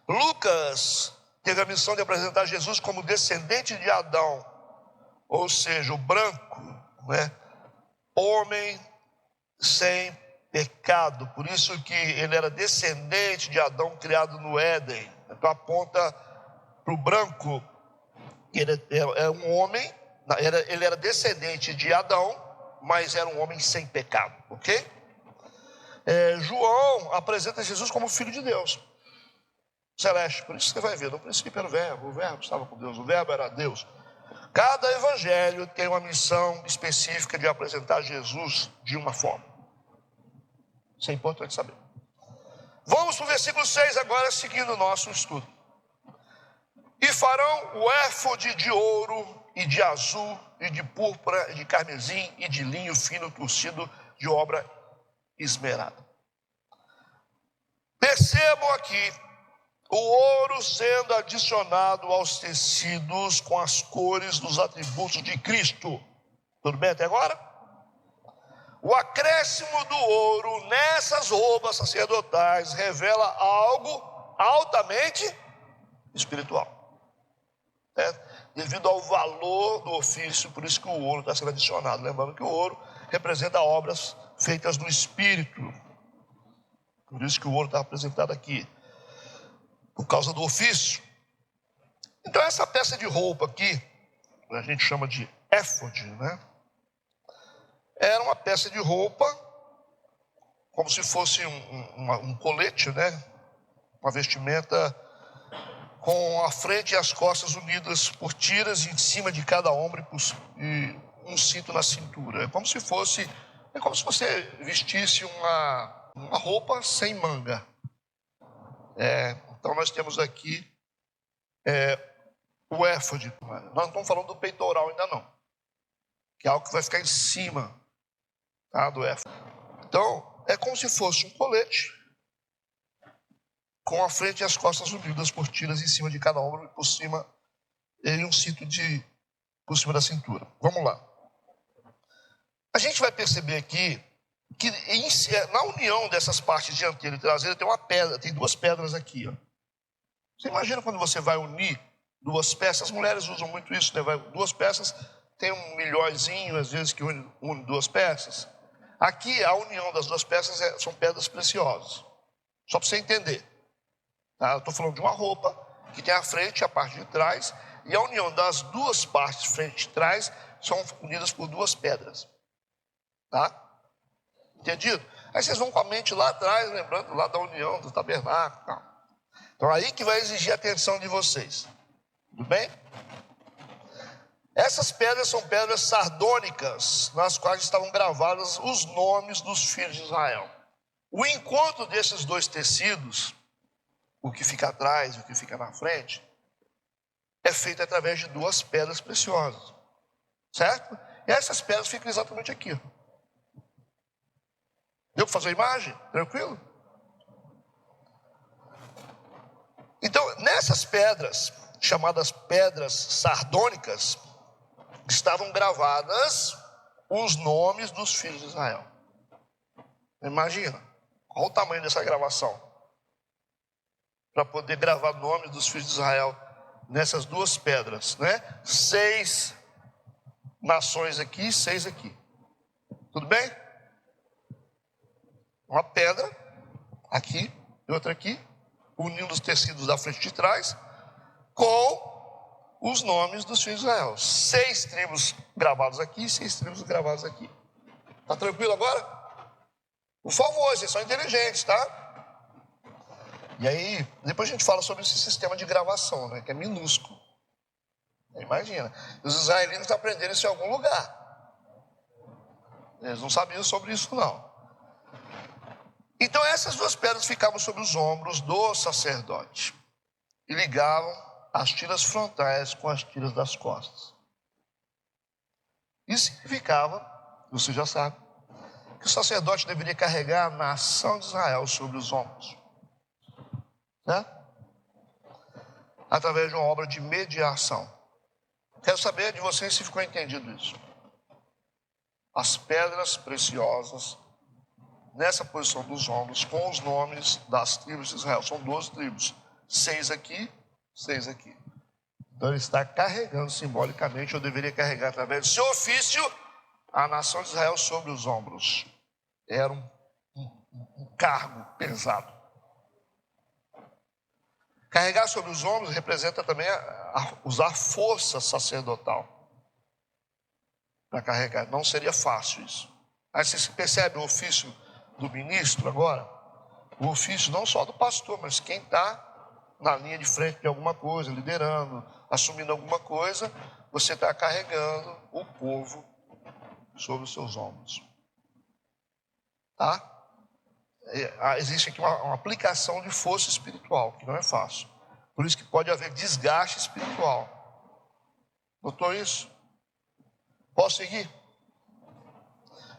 Lucas teve a missão de apresentar Jesus como descendente de Adão, ou seja, o branco, né? Homem sem pecado, por isso que ele era descendente de Adão, criado no Éden. Então aponta para o branco, ele é um homem, ele era descendente de Adão, mas era um homem sem pecado, ok? João apresenta Jesus como filho de Deus, celeste, por isso você vai ver, no princípio era o verbo estava com Deus, o verbo era Deus. Cada evangelho tem uma missão específica de apresentar Jesus de uma forma. Isso é importante saber. Vamos para o versículo 6 agora, seguindo o nosso estudo. E farão o éfode de ouro e de azul e de púrpura e de carmesim e de linho fino torcido de obra esmerada. Percebam aqui o ouro sendo adicionado aos tecidos com as cores dos atributos de Cristo. Tudo bem até agora? O acréscimo do ouro nessas roupas sacerdotais revela algo altamente espiritual. Devido ao valor do ofício, por isso que o ouro está sendo adicionado. Lembrando que o ouro representa obras feitas no Espírito. Por isso que o ouro está apresentado aqui, por causa do ofício. Então essa peça de roupa aqui, a gente chama de éfode, né? Era uma peça de roupa, como se fosse um colete, né? Uma vestimenta com a frente e as costas unidas por tiras em cima de cada ombro e um cinto na cintura. É como se você vestisse uma roupa sem manga. Então nós temos aqui o éfode. Nós não estamos falando do peitoral ainda não, que é algo que vai ficar em cima, tá, do éfode. Então é como se fosse um colete com a frente e as costas unidas por tiras em cima de cada ombro e por cima e um cinto por cima da cintura. Vamos lá. A gente vai perceber aqui que na união dessas partes dianteira e traseira tem uma pedra, tem duas pedras aqui, ó. Você imagina quando você vai unir duas peças? As mulheres usam muito isso, né? Duas peças, tem um milhõezinho às vezes que une duas peças. Aqui a união das duas peças são pedras preciosas. Só para você entender. Tá? Eu estou falando de uma roupa que tem a frente e a parte de trás, e a união das duas partes, frente e trás, são unidas por duas pedras. Tá? Entendido? Aí vocês vão com a mente lá atrás, lembrando lá da união do tabernáculo. Tá? Então aí que vai exigir a atenção de vocês. Tudo bem? Essas pedras são pedras sardônicas, nas quais estavam gravados os nomes dos filhos de Israel. O encontro desses dois tecidos, o que fica atrás e o que fica na frente, é feito através de duas pedras preciosas. Certo? E essas pedras ficam exatamente aqui. Deu para fazer a imagem? Tranquilo? Então, nessas pedras, chamadas pedras sardônicas, estavam gravadas os nomes dos filhos de Israel. Imagina, qual o tamanho dessa gravação? Para poder gravar nomes dos filhos de Israel nessas duas pedras, né? 6 nações aqui e 6 aqui. Tudo bem? Uma pedra aqui e outra aqui, unindo os tecidos da frente e de trás, com os nomes dos filhos de Israel. 6 tribos gravados aqui e 6 tribos gravados aqui. Tá tranquilo agora? Por favor, vocês são inteligentes, tá? E aí, depois a gente fala sobre esse sistema de gravação, né, que é minúsculo. Imagina, os israelitas aprenderam isso em algum lugar. Eles não sabiam sobre isso, não. Então, essas duas pedras ficavam sobre os ombros do sacerdote e ligavam as tiras frontais com as tiras das costas. Isso significava, você já sabe, que o sacerdote deveria carregar a nação de Israel sobre os ombros, né? Através de uma obra de mediação. Quero saber de vocês se ficou entendido isso. As pedras preciosas nessa posição dos ombros, com os nomes das tribos de Israel. São 12 tribos. 6 aqui, 6 aqui. Então ele está carregando simbolicamente, eu deveria carregar através do seu ofício, a nação de Israel sobre os ombros. Era um um cargo pesado. Carregar sobre os ombros representa também usar força sacerdotal para carregar. Não seria fácil isso. Aí você percebe o ofício do ministro agora? O ofício não só do pastor, mas quem está na linha de frente de alguma coisa, liderando, assumindo alguma coisa, você está carregando o povo sobre os seus ombros. Tá? Existe aqui uma aplicação de força espiritual, que não é fácil. Por isso que pode haver desgaste espiritual. Notou isso? Posso seguir?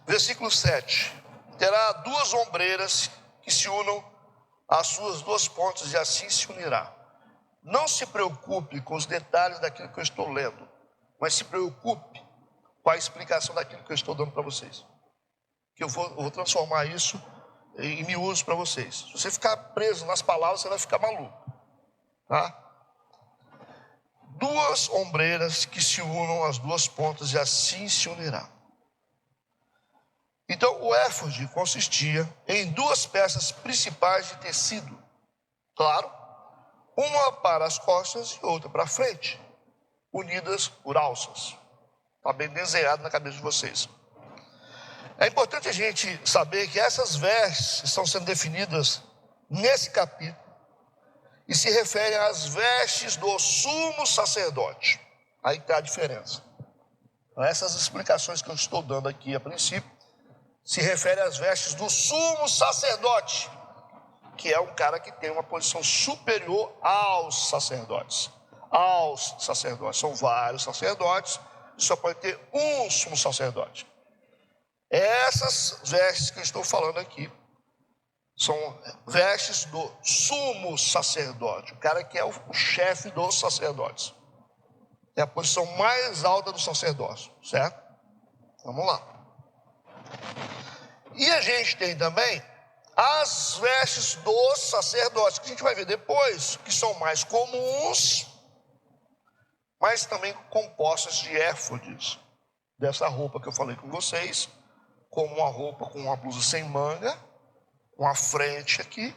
Versículo 7. Terá 2 ombreiras que se unam às suas 2 pontas e assim se unirá. Não se preocupe com os detalhes daquilo que eu estou lendo, mas se preocupe com a explicação daquilo que eu estou dando para vocês. Que eu vou transformar isso em miúdos para vocês. Se você ficar preso nas palavras, você vai ficar maluco. Tá? 2 ombreiras que se unam às 2 pontas e assim se unirá. Então o éfode consistia em 2 peças principais de tecido. Claro, uma para as costas e outra para a frente, unidas por alças. Está bem desenhado na cabeça de vocês. É importante a gente saber que essas vestes estão sendo definidas nesse capítulo e se referem às vestes do sumo sacerdote. Aí está a diferença. Essas explicações que eu estou dando aqui a princípio se referem às vestes do sumo sacerdote, que é um cara que tem uma posição superior aos sacerdotes. Aos sacerdotes. São vários sacerdotes, só pode ter um sumo sacerdote. Essas vestes que eu estou falando aqui são vestes do sumo sacerdote, o cara que é o chefe dos sacerdotes. É a posição mais alta do sacerdócio, certo? Vamos lá. E a gente tem também as vestes dos sacerdotes, que a gente vai ver depois, que são mais comuns, mas também compostas de éfodes, dessa roupa que eu falei com vocês, como uma roupa com uma blusa sem manga, com a frente aqui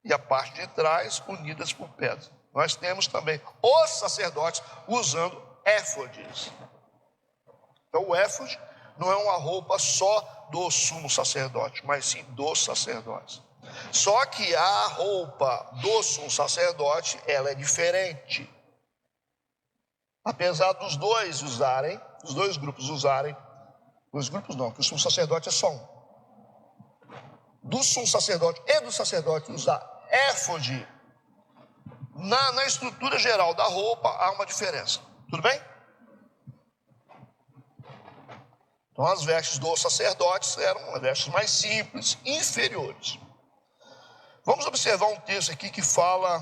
e a parte de trás unidas por pedras. Nós temos também os sacerdotes usando éfodes. Então o éfode não é uma roupa só do sumo sacerdote, mas sim dos sacerdotes. Só que a roupa do sumo sacerdote, ela é diferente. Apesar dos dois usarem, os 2 grupos usarem, os grupos não, que o sumo sacerdote é só um. Do sumo sacerdote e do sacerdote usar éfode, na estrutura geral da roupa há uma diferença. Tudo bem? Então as vestes dos sacerdotes eram vestes mais simples, inferiores. Vamos observar um texto aqui que fala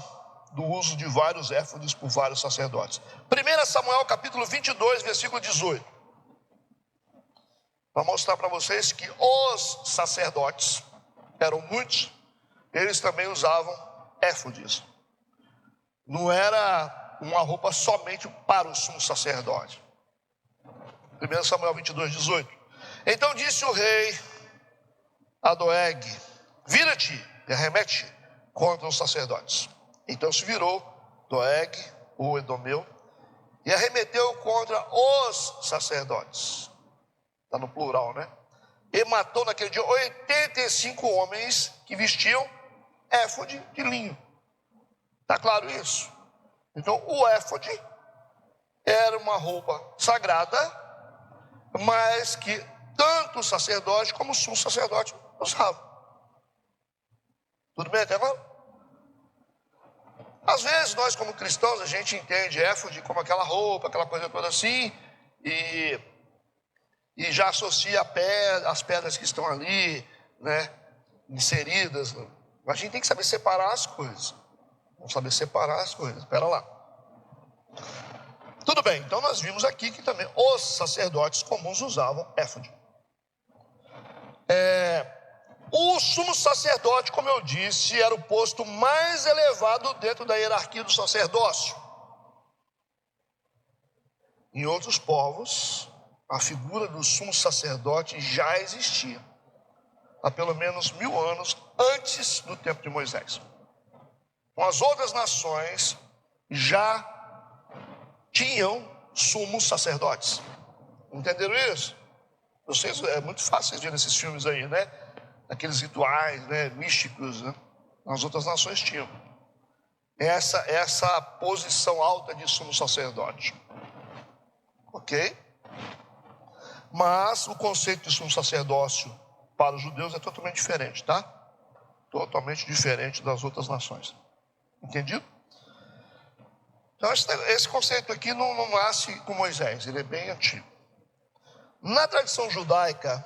do uso de vários éfodes por vários sacerdotes. 1 Samuel capítulo 22, versículo 18. Para mostrar para vocês que os sacerdotes, eram muitos, eles também usavam éfodes. Não era uma roupa somente para o sumo sacerdote. 1 Samuel 22, 18. Então disse o rei a Doeg: vira-te e arremete contra os sacerdotes. Então se virou Doeg, o edomeu, e arremeteu contra os sacerdotes. Está no plural, né? E matou naquele dia 85 homens que vestiam éfode de linho. Está claro isso? Então o éfode era uma roupa sagrada, mas que tanto o sacerdote como o sumo sacerdote usavam. Tudo bem até agora? Às vezes nós como cristãos, a gente entende éfode como aquela roupa, aquela coisa toda assim, e já associa as pedras que estão ali, né, inseridas. A gente tem que saber separar as coisas. Vamos saber separar as coisas. Espera lá. Tudo bem, então nós vimos aqui que também os sacerdotes comuns usavam éfode. O sumo sacerdote, como eu disse, era o posto mais elevado dentro da hierarquia do sacerdócio. Em outros povos, a figura do sumo sacerdote já existia. há pelo menos 1000 anos antes do tempo de Moisés. Então, as outras nações já tinham sumos sacerdotes. Entenderam isso? Vocês, é muito fácil vocês verem esses filmes aí, né? Aqueles rituais, né, místicos, né? As outras nações tinham essa posição alta de sumo sacerdote. Ok? Mas o conceito de sumo sacerdócio para os judeus é totalmente diferente, tá? Totalmente diferente das outras nações. Entendido? Então esse conceito aqui não nasce com Moisés, ele é bem antigo. Na tradição judaica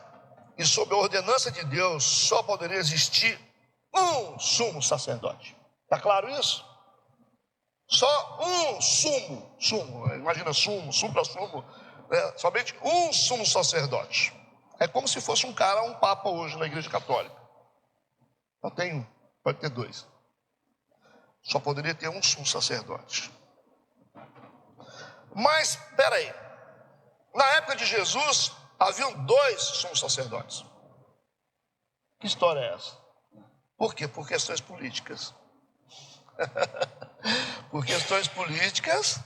e sob a ordenança de Deus, só poderia existir um sumo sacerdote. Está claro isso? Só um sumo, imagina sumo para sumo, somente um sumo sacerdote. É como se fosse um papa hoje na igreja católica. Não tem um, pode ter dois. Só poderia ter um sumo sacerdote. Mas, espera aí, na época de Jesus, haviam 2 sumos sacerdotes. Que história é essa? Por quê? Por questões políticas. Por questões políticas,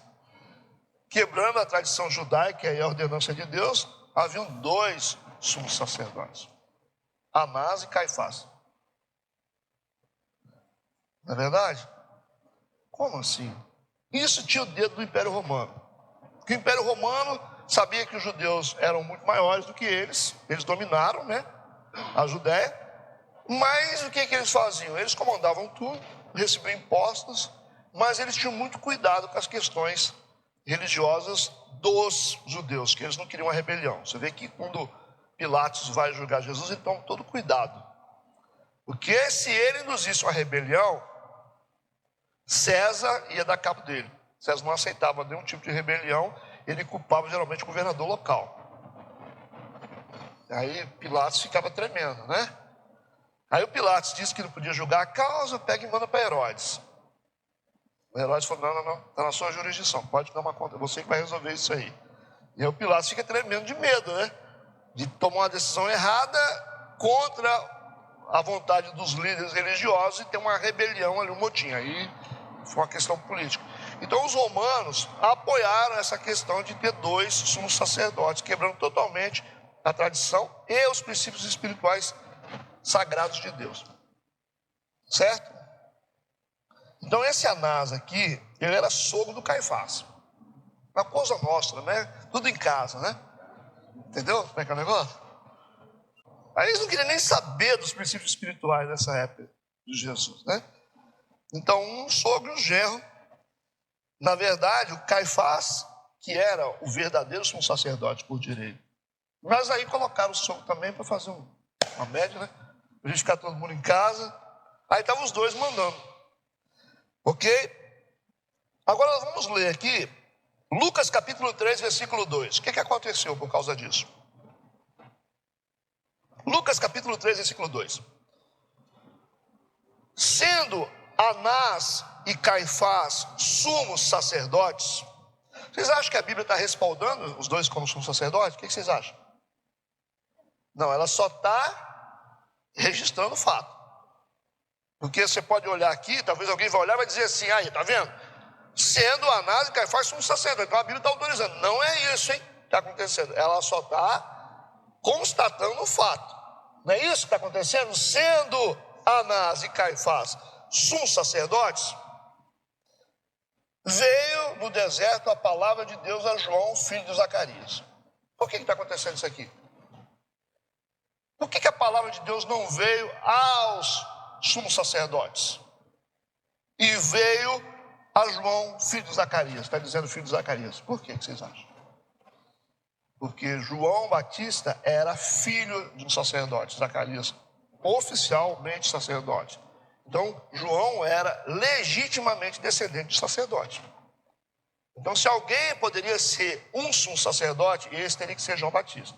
quebrando a tradição judaica e a ordenança de Deus, haviam 2 sumos sacerdotes, Anás e Caifás. Não é verdade? Como assim? Isso tinha o dedo do Império Romano. Porque o Império Romano sabia que os judeus eram muito maiores do que eles dominaram, né, a Judéia, mas o que eles faziam? Eles comandavam tudo, recebiam impostos, mas eles tinham muito cuidado com as questões religiosas dos judeus, que eles não queriam uma rebelião. Você vê que quando Pilatos vai julgar Jesus, ele toma todo cuidado. Porque se ele induzisse uma rebelião, César ia dar cabo dele. César não aceitava nenhum tipo de rebelião, ele culpava geralmente o governador local. Aí Pilatos ficava tremendo, né? Aí o Pilatos disse que não podia julgar a causa, pega e manda para Herodes. O Herodes falou, não, está na sua jurisdição, pode dar uma conta, você que vai resolver isso aí. E aí o Pilatos fica tremendo de medo, né? De tomar uma decisão errada contra a vontade dos líderes religiosos e ter uma rebelião ali, um motim. Aí foi uma questão política. Então os romanos apoiaram essa questão de ter 2 sumos sacerdotes, quebrando totalmente a tradição e os princípios espirituais sagrados de Deus. Certo? Então esse Anás aqui, ele era sogro do Caifás. Uma coisa nossa, né? Tudo em casa, né? Entendeu como é que é o negócio? Aí eles não queriam nem saber dos princípios espirituais nessa época de Jesus, né? Então um sogro e um genro. Na verdade, o Caifás, que era o verdadeiro sumo sacerdote por direito. Mas aí colocaram o sogro também para fazer uma média, né? Para a gente ficar todo mundo em casa. Aí estavam os 2 mandando. Ok? Agora nós vamos ler aqui Lucas capítulo 3, versículo 2. O que aconteceu por causa disso? Lucas capítulo 3, versículo 2. Sendo Anás e Caifás sumos sacerdotes, vocês acham que a Bíblia está respaldando os 2 como sumos sacerdotes? O que vocês acham? Não, ela só está registrando o fato. Porque você pode olhar aqui, talvez alguém vai olhar e vai dizer assim, aí, tá vendo? Sendo Anás e Caifás sumos sacerdotes. Então a Bíblia está autorizando. Não é isso, hein, que está acontecendo. Ela só está constatando o fato. Não é isso que está acontecendo? Sendo Anás e Caifás sumos sacerdotes, veio no deserto a palavra de Deus a João, filho de Zacarias. Por que está acontecendo isso aqui? Por que a palavra de Deus não veio aos sumos sacerdotes? E veio a João, filho de Zacarias. Está dizendo filho de Zacarias. Por que vocês acham? Porque João Batista era filho de um sacerdote, Zacarias, oficialmente sacerdote. Então, João era legitimamente descendente de sacerdote. Então, se alguém poderia ser um sumo sacerdote, esse teria que ser João Batista.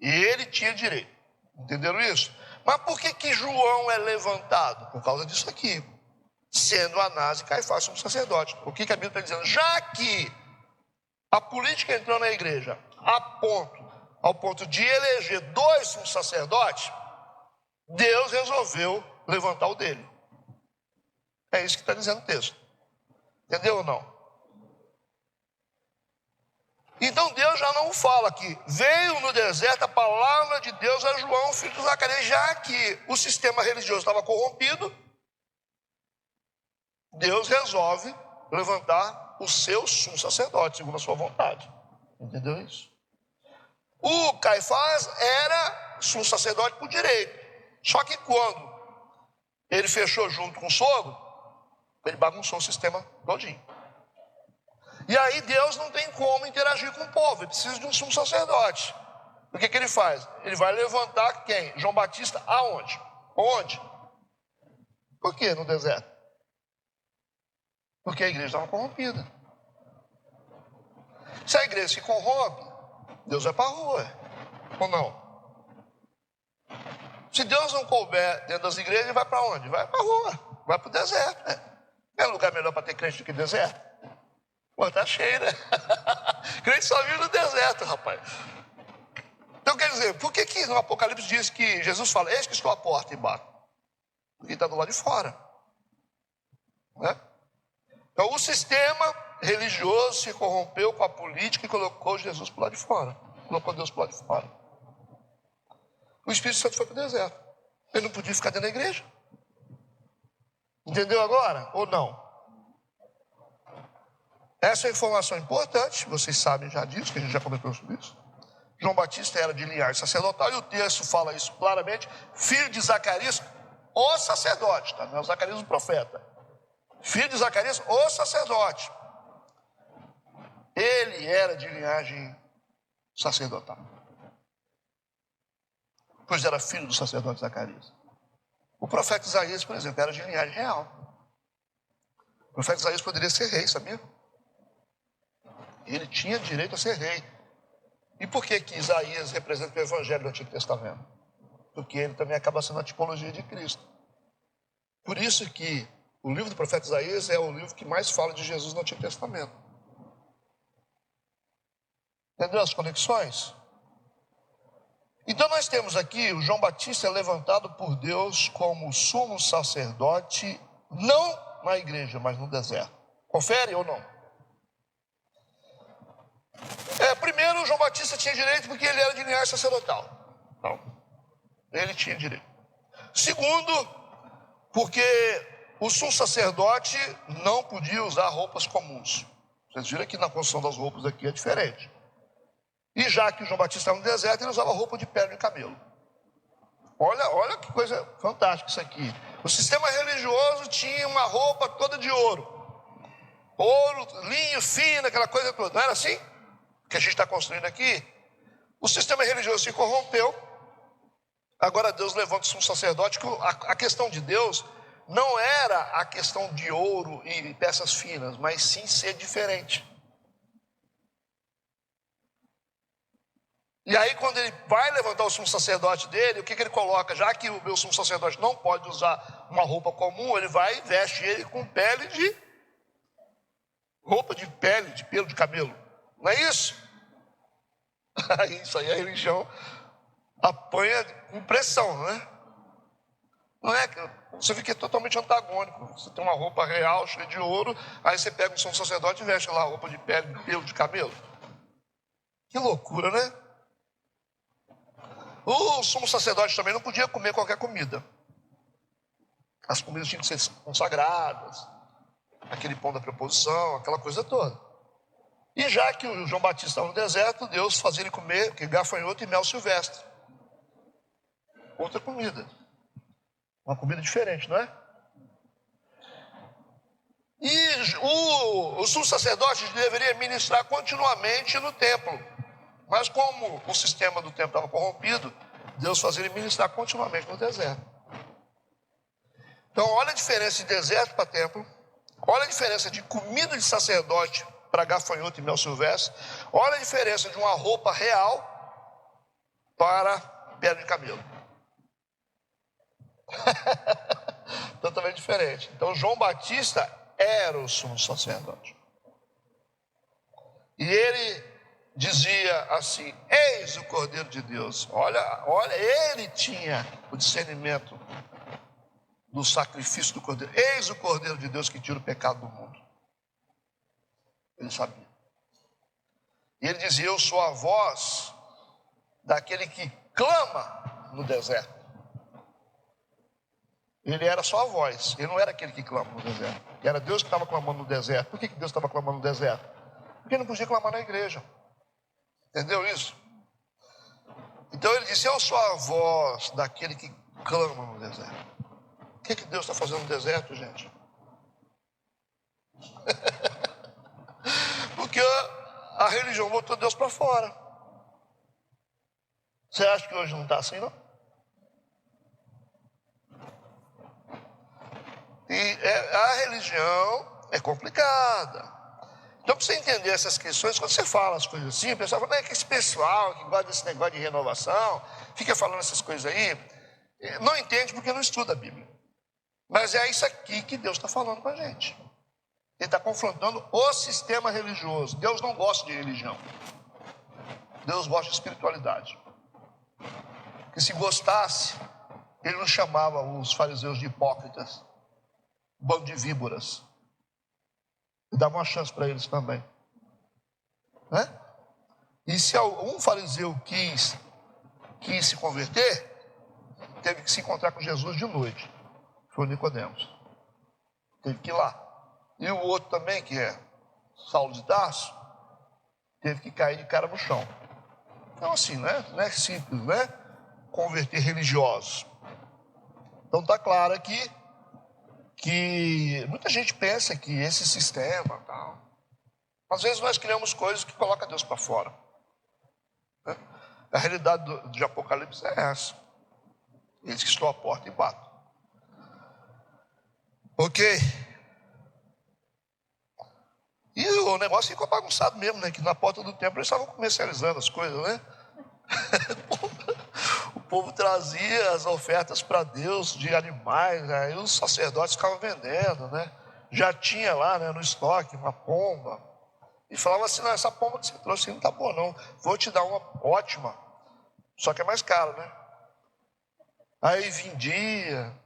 E ele tinha direito. Entenderam isso? Mas por que João é levantado? Por causa disso aqui. Sendo Anás e Caifás sumos sacerdotes. O que a Bíblia está dizendo? Já que a política entrou na igreja ao ponto de eleger 2 sumos sacerdotes, Deus resolveu levantar o dele. É isso que está dizendo o texto. Entendeu ou não? Então Deus já não fala aqui. Veio no deserto a palavra de Deus a João, filho de Zacarias, já que o sistema religioso estava corrompido. Deus resolve levantar o seu sumo sacerdote, segundo a sua vontade. Entendeu isso? O Caifás era sumo sacerdote por direito. Só que quando ele fechou junto com o sogro, ele bagunçou o sistema todinho. E aí Deus não tem como interagir com o povo, ele precisa de um sumo sacerdote. O que ele faz? Ele vai levantar quem? João Batista aonde? Onde? Por que no deserto? Porque a igreja estava corrompida. Se a igreja se corrompe, Deus vai para a rua, ou não? Se Deus não couber dentro das igrejas, ele vai para onde? Vai para a rua, vai para o deserto. É lugar melhor para ter crente do que deserto? Pô, tá cheio, né? Crente só vive no deserto, rapaz. Então quer dizer, por que no Apocalipse diz que Jesus fala, eis que estou à porta e bato? Porque está do lado de fora. Né? Então o sistema religioso se corrompeu com a política e colocou Jesus para o lado de fora. Colocou Deus para o lado de fora. O Espírito Santo foi para o deserto. Ele não podia ficar dentro da igreja. Entendeu agora? Ou não? Essa é uma informação importante, vocês sabem já disso, que a gente já comentou sobre isso. João Batista era de linhagem sacerdotal, e o texto fala isso claramente, filho de Zacarias, o sacerdote, tá? Não é o Zacarias o profeta. Filho de Zacarias, o sacerdote. Ele era de linhagem sacerdotal. Pois era filho do sacerdote Zacarias. O profeta Isaías, por exemplo, era de linhagem real. O profeta Isaías poderia ser rei, sabia? Ele tinha direito a ser rei. E por que Isaías representa o evangelho do Antigo Testamento? Porque ele também acaba sendo a tipologia de Cristo. Por isso que o livro do profeta Isaías é o livro que mais fala de Jesus no Antigo Testamento. Entendeu as conexões? Então nós temos aqui o João Batista levantado por Deus como sumo sacerdote, não na igreja, mas no deserto. Confere ou não? Primeiro, o João Batista tinha direito porque ele era de linhagem sacerdotal. Não. Ele tinha direito. Segundo, porque o sumo sacerdote não podia usar roupas comuns. Vocês viram que na construção das roupas aqui é diferente. E já que o João Batista estava no deserto, ele usava roupa de pele de camelo. Olha que coisa fantástica isso aqui. O sistema religioso tinha uma roupa toda de ouro. Ouro, linho fino, aquela coisa toda. Não era assim? Que a gente está construindo aqui. O sistema religioso se corrompeu. Agora Deus levanta o sumo sacerdote. A questão de Deus não era a questão de ouro e peças finas, mas sim ser diferente. E aí quando ele vai levantar o sumo sacerdote dele, o que ele coloca? Já que o meu sumo sacerdote não pode usar uma roupa comum, ele vai e veste ele com pele de... roupa de pele, de pelo de camelo. Não é isso? Isso aí a religião apanha com pressão, não é? Não é que você fica totalmente antagônico. Você tem uma roupa real, cheia de ouro, aí você pega um sumo sacerdote e veste lá a roupa de pele, de pelo de camelo. Que loucura, né? O sumo sacerdote também não podia comer qualquer comida. As comidas tinham que ser consagradas, aquele pão da preposição, aquela coisa toda. E já que o João Batista estava no deserto, Deus fazia ele comer gafanhoto e mel silvestre. Outra comida. Uma comida diferente, não é? E o sumo sacerdote deveria ministrar continuamente no templo. Mas como o sistema do templo estava corrompido, Deus fazia ele ministrar continuamente no deserto. Então olha a diferença de deserto para templo. Olha a diferença de comida de sacerdote para gafanhoto e mel silvestre. Olha a diferença de uma roupa real para pele de camelo. Totalmente diferente. Então João Batista era o sumo sacerdote. E ele dizia assim: eis o Cordeiro de Deus. Olha, ele tinha o discernimento do sacrifício do Cordeiro. Eis o Cordeiro de Deus que tira o pecado do mundo. Ele sabia. E ele dizia: eu sou a voz daquele que clama no deserto. Ele era só a voz, ele não era aquele que clama no deserto. Era Deus que estava clamando no deserto. Por que Deus estava clamando no deserto? Porque ele não podia clamar na igreja. Entendeu isso? Então ele disse: eu sou a voz daquele que clama no deserto. O que Deus está fazendo no deserto, gente? Porque a religião botou Deus para fora. Você acha que hoje não está assim, não? E a religião é complicada. Então, para você entender essas questões, quando você fala as coisas assim, o pessoal fala: é que esse pessoal que gosta desse negócio de renovação, fica falando essas coisas aí, não entende porque não estuda a Bíblia. Mas é isso aqui que Deus está falando com a gente. Ele está confrontando o sistema religioso. Deus não gosta de religião. Deus gosta de espiritualidade. Porque se gostasse, ele não chamava os fariseus de hipócritas, bando de víboras. E dava uma chance para eles também. Né? E se algum fariseu quis se converter, teve que se encontrar com Jesus de noite. Foi o Nicodemos. Teve que ir lá. E o outro também, que é Saulo de Tarso, teve que cair de cara no chão. Então assim, né? Não é simples, né? Converter religiosos. Então está claro aqui que muita gente pensa que esse sistema tal. Às vezes nós criamos coisas que colocam Deus para fora. Né? A realidade de Apocalipse é essa. Eles que estão à porta e batem. Ok? E o negócio ficou bagunçado mesmo, né? Que na porta do templo eles estavam comercializando as coisas, né? O povo trazia as ofertas para Deus de animais, aí os sacerdotes ficavam vendendo, né? Já tinha lá, né, no estoque uma pomba. E falava assim: não, essa pomba que você trouxe não tá boa não. Vou te dar uma ótima. Só que é mais caro, né? Aí vendia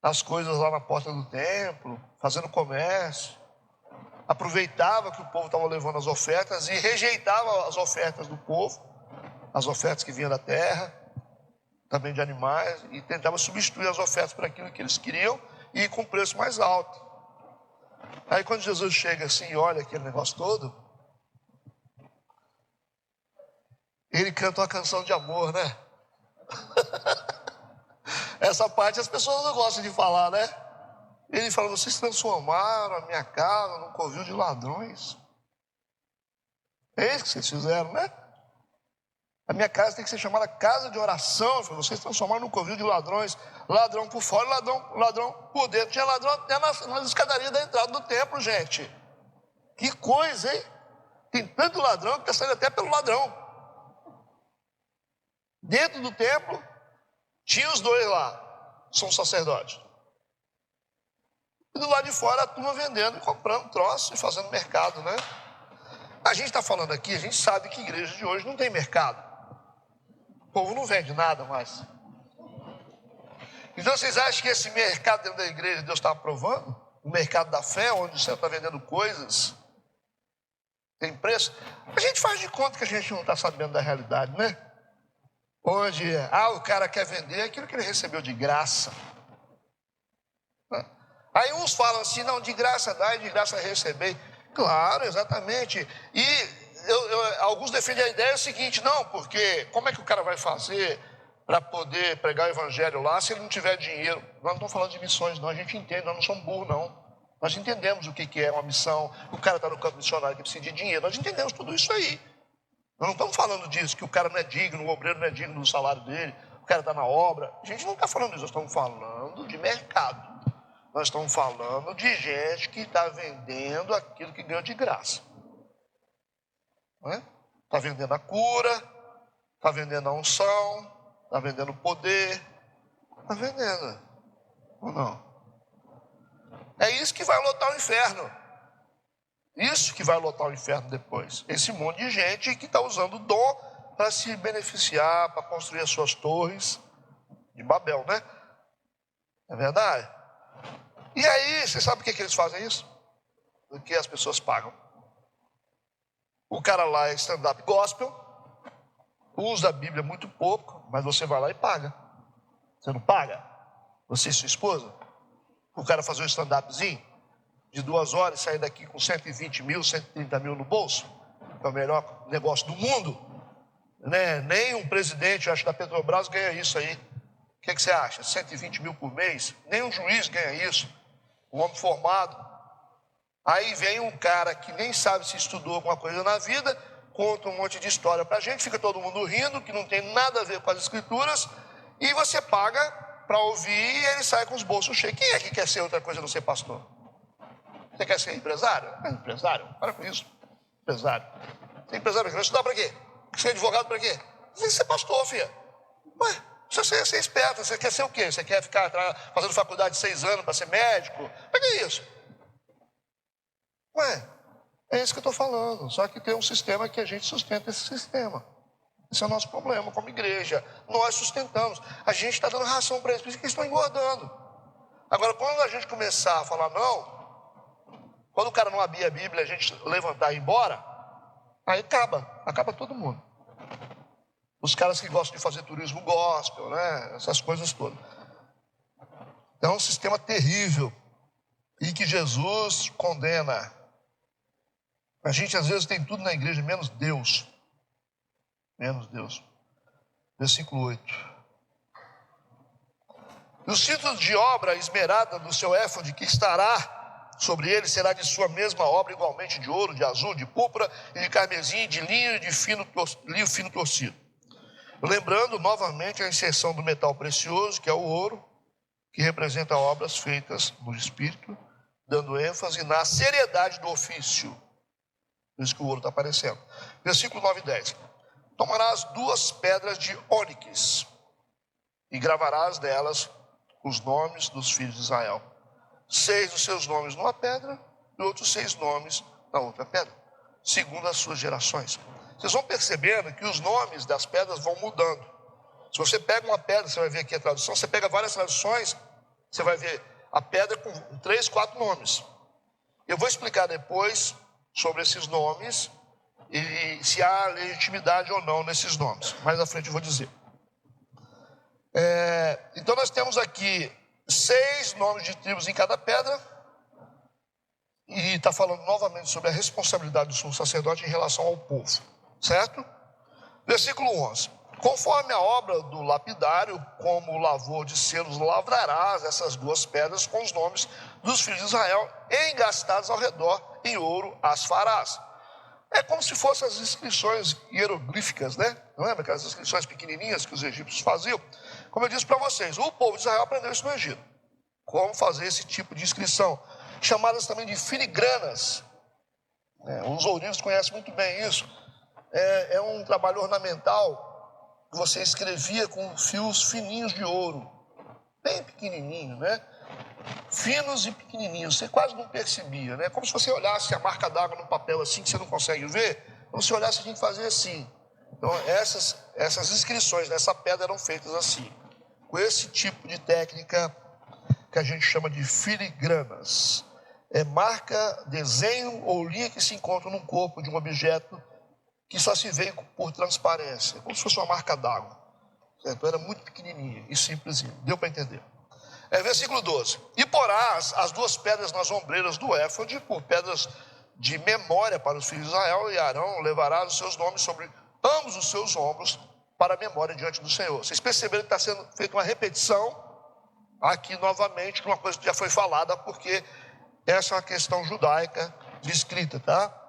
as coisas lá na porta do templo, fazendo comércio. Aproveitava que o povo estava levando as ofertas e rejeitava as ofertas do povo, as ofertas que vinham da terra, também de animais, e tentava substituir as ofertas por aquilo que eles queriam e com preço mais alto. Aí quando Jesus chega assim e olha aquele negócio todo, ele canta uma canção de amor, né? Essa parte as pessoas não gostam de falar, né? Ele fala: vocês transformaram a minha casa num covil de ladrões. É isso que vocês fizeram, né? A minha casa tem que ser chamada casa de oração. Ele falou: vocês transformaram num covil de ladrões. Ladrão por fora, ladrão por dentro. Tinha ladrão até nas escadarias da entrada do templo, gente. Que coisa, hein? Tem tanto ladrão que está saindo até pelo ladrão. Dentro do templo, tinha os dois lá, são sacerdotes. E do lado de fora a turma vendendo e comprando troço e fazendo mercado, né? A gente está falando aqui, a gente sabe que a igreja de hoje não tem mercado. O povo não vende nada mais. Então vocês acham que esse mercado dentro da igreja Deus está aprovando? O mercado da fé, onde você está vendendo coisas, tem preço? A gente faz de conta que a gente não está sabendo da realidade, né? Onde o cara quer vender aquilo que ele recebeu de graça. Aí uns falam assim: não, de graça dá e de graça receber. Claro, exatamente. E alguns defendem a ideia seguinte: não, porque como é que o cara vai fazer para poder pregar o evangelho lá se ele não tiver dinheiro? Nós não estamos falando de missões, não. A gente entende, nós não somos burros, não. Nós entendemos o que é uma missão. O cara está no campo missionário que precisa de dinheiro. Nós entendemos tudo isso aí. Nós não estamos falando disso, que o cara não é digno, o obreiro não é digno do salário dele, o cara está na obra. A gente não está falando disso, nós estamos falando de mercado. Nós estamos falando de gente que está vendendo aquilo que ganhou de graça. Está vendendo a cura, está vendendo a unção, está vendendo o poder. Está vendendo, ou não? É isso que vai lotar o inferno. Isso que vai lotar o inferno depois. Esse monte de gente que está usando o dom para se beneficiar, para construir as suas torres de Babel, né? É verdade? E aí, você sabe por que eles fazem isso? Porque as pessoas pagam. O cara lá é stand-up gospel, usa a Bíblia muito pouco, mas você vai lá e paga. Você não paga? Você e sua esposa? O cara fazer um stand-upzinho de 2 horas e sair daqui com 120 mil, 130 mil no bolso, é o melhor negócio do mundo, né? Nem um presidente, eu acho, da Petrobras ganha isso aí. O que você acha? 120 mil por mês? Nem um juiz ganha isso. Um homem formado. Aí vem um cara que nem sabe se estudou alguma coisa na vida, conta um monte de história pra gente, fica todo mundo rindo, que não tem nada a ver com as escrituras, e você paga para ouvir e ele sai com os bolsos cheios. Quem é que quer ser outra coisa a não ser pastor? Você quer ser empresário? É empresário? Para com isso. Empresário. Você é empresário, vai estudar para quê? Você é advogado para quê? Você quer ser pastor, filha. Ué, você quer ser esperto, você quer ser o quê? Você quer ficar fazendo faculdade de 6 anos para ser médico? Para que isso? Ué, é isso que eu estou falando. Só que tem um sistema que a gente sustenta esse sistema. Esse é o nosso problema como igreja. Nós sustentamos. A gente está dando ração para eles, por isso que eles estão engordando. Agora, quando a gente começar a falar não, quando o cara não abrir a Bíblia, a gente levantar e ir embora, aí acaba todo mundo. Os caras que gostam de fazer turismo gospel, né? Essas coisas todas. Então é um sistema terrível e que Jesus condena. A gente às vezes tem tudo na igreja, menos Deus. Menos Deus. Versículo 8. E os títulos de obra esmerada do seu éfode que estará sobre ele será de sua mesma obra, igualmente de ouro, de azul, de púrpura e de carmesim, de linho e de linho fino torcido. Lembrando novamente a inserção do metal precioso, que é o ouro, que representa obras feitas no Espírito, dando ênfase na seriedade do ofício. Por isso que o ouro está aparecendo. Versículo 9 e 10. Tomarás 2 pedras de ônix e gravarás nelas os nomes dos filhos de Israel. 6 dos seus nomes numa pedra e outros 6 nomes na outra pedra, segundo as suas gerações. Vocês vão percebendo que os nomes das pedras vão mudando. Se você pega uma pedra, você vai ver aqui a tradução, você pega várias traduções, você vai ver a pedra com 3, 4 nomes. Eu vou explicar depois sobre esses nomes e se há legitimidade ou não nesses nomes. Mais à frente eu vou dizer. Então nós temos aqui 6 nomes de tribos em cada pedra. E está falando novamente sobre a responsabilidade do sumo sacerdote em relação ao povo. Certo? Versículo 11. Conforme a obra do lapidário, como lavor de selos, lavrarás essas 2 pedras com os nomes dos filhos de Israel, engastados ao redor, em ouro as farás. É como se fossem as inscrições hieroglíficas, né? Não lembra aquelas inscrições pequenininhas que os egípcios faziam? Como eu disse para vocês, o povo de Israel aprendeu isso no Egito. Como fazer esse tipo de inscrição, chamadas também de filigranas. Os ourives conhecem muito bem isso. É um trabalho ornamental que você escrevia com fios fininhos de ouro, bem pequenininho, né? Finos e pequenininhos, você quase não percebia, né? Como se você olhasse a marca d'água no papel assim, que você não consegue ver. Quando você olhasse, a gente fazia assim. Então, essas inscrições nessa pedra eram feitas assim, com esse tipo de técnica que a gente chama de filigranas. É marca, desenho ou linha que se encontra num corpo de um objeto que só se vê por transparência, como se fosse uma marca d'água. Era muito pequenininha e simplesinha. Deu para entender? Versículo 12. E porás as 2 pedras nas ombreiras do éfode, por pedras de memória para os filhos de Israel, e Arão levará os seus nomes sobre ambos os seus ombros para a memória diante do Senhor. Vocês perceberam que está sendo feita uma repetição aqui novamente, de uma coisa que já foi falada, porque essa é uma questão judaica de escrita, tá?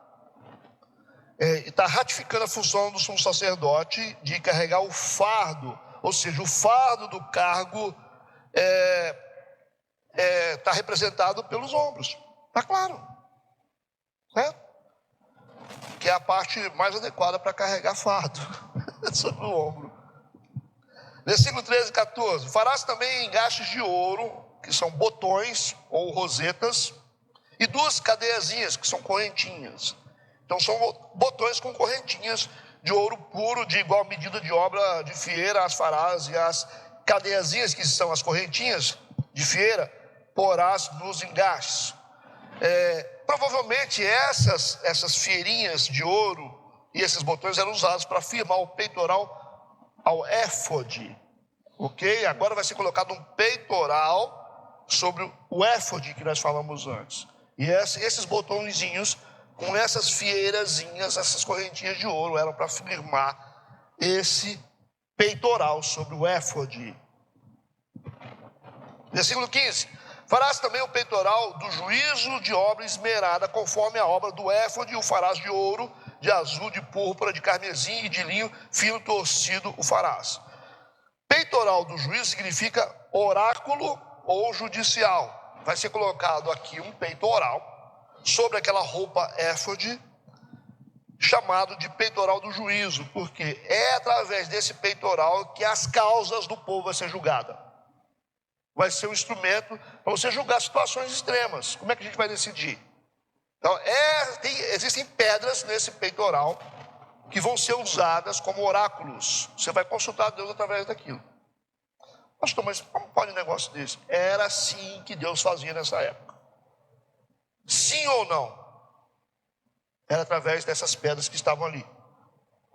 Está ratificando a função do sumo sacerdote de carregar o fardo, ou seja, o fardo do cargo está representado pelos ombros. Está claro, certo? Que é a parte mais adequada para carregar fardo sobre o ombro. Versículo 13 e 14. Farás também engastes de ouro, que são botões ou rosetas, E 2 cadeiazinhas, que são correntinhas. Então são botões com correntinhas de ouro puro, de igual medida de obra de fieira, as farás, e as cadeiazinhas, que são as correntinhas de fieira, porás nos engastes. Provavelmente essas fieirinhas de ouro e esses botões eram usados para firmar o peitoral ao éfode. Ok? Agora vai ser colocado um peitoral sobre o éfode que nós falamos antes. E esses botõezinhos com essas fieirazinhas, essas correntinhas de ouro, eram para firmar esse peitoral sobre o éfode. Versículo 15. Farás também o peitoral do juízo de obra esmerada, conforme a obra do éfode, e o farás de ouro, de azul, de púrpura, de carmesim e de linho fino torcido o farás. Peitoral do juízo significa oráculo ou judicial. Vai ser colocado aqui um peitoral sobre aquela roupa éfode, chamado de peitoral do juízo, porque é através desse peitoral que as causas do povo vão ser julgadas. Vai ser um instrumento para você julgar situações extremas. Como é que a gente vai decidir? Então, existem pedras nesse peitoral que vão ser usadas como oráculos. Você vai consultar Deus através daquilo. Pastor, mas como pode um negócio desse? Era assim que Deus fazia nessa época. Sim ou não? Era através dessas pedras que estavam ali.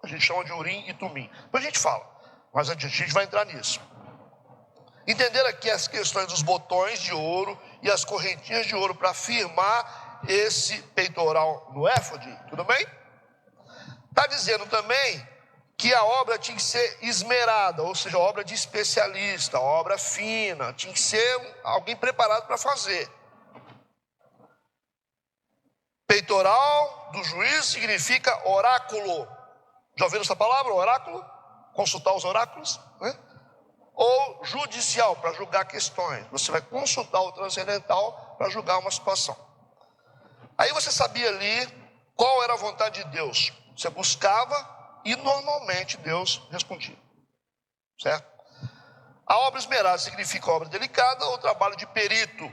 A gente chama de Urim e Tumim. Depois a gente fala, mas a gente vai entrar nisso. Entender aqui as questões dos botões de ouro e as correntinhas de ouro para firmar esse peitoral no éfode, tudo bem? Está dizendo também que a obra tinha que ser esmerada, ou seja, obra de especialista, obra fina, tinha que ser alguém preparado para fazer. Peitoral do juiz significa oráculo. Já ouviram essa palavra, oráculo? Consultar os oráculos, né? Ou judicial, para julgar questões. Você vai consultar o transcendental para julgar uma situação. Aí você sabia ali qual era a vontade de Deus. Você buscava e normalmente Deus respondia. Certo? A obra esmerada significa obra delicada ou trabalho de perito.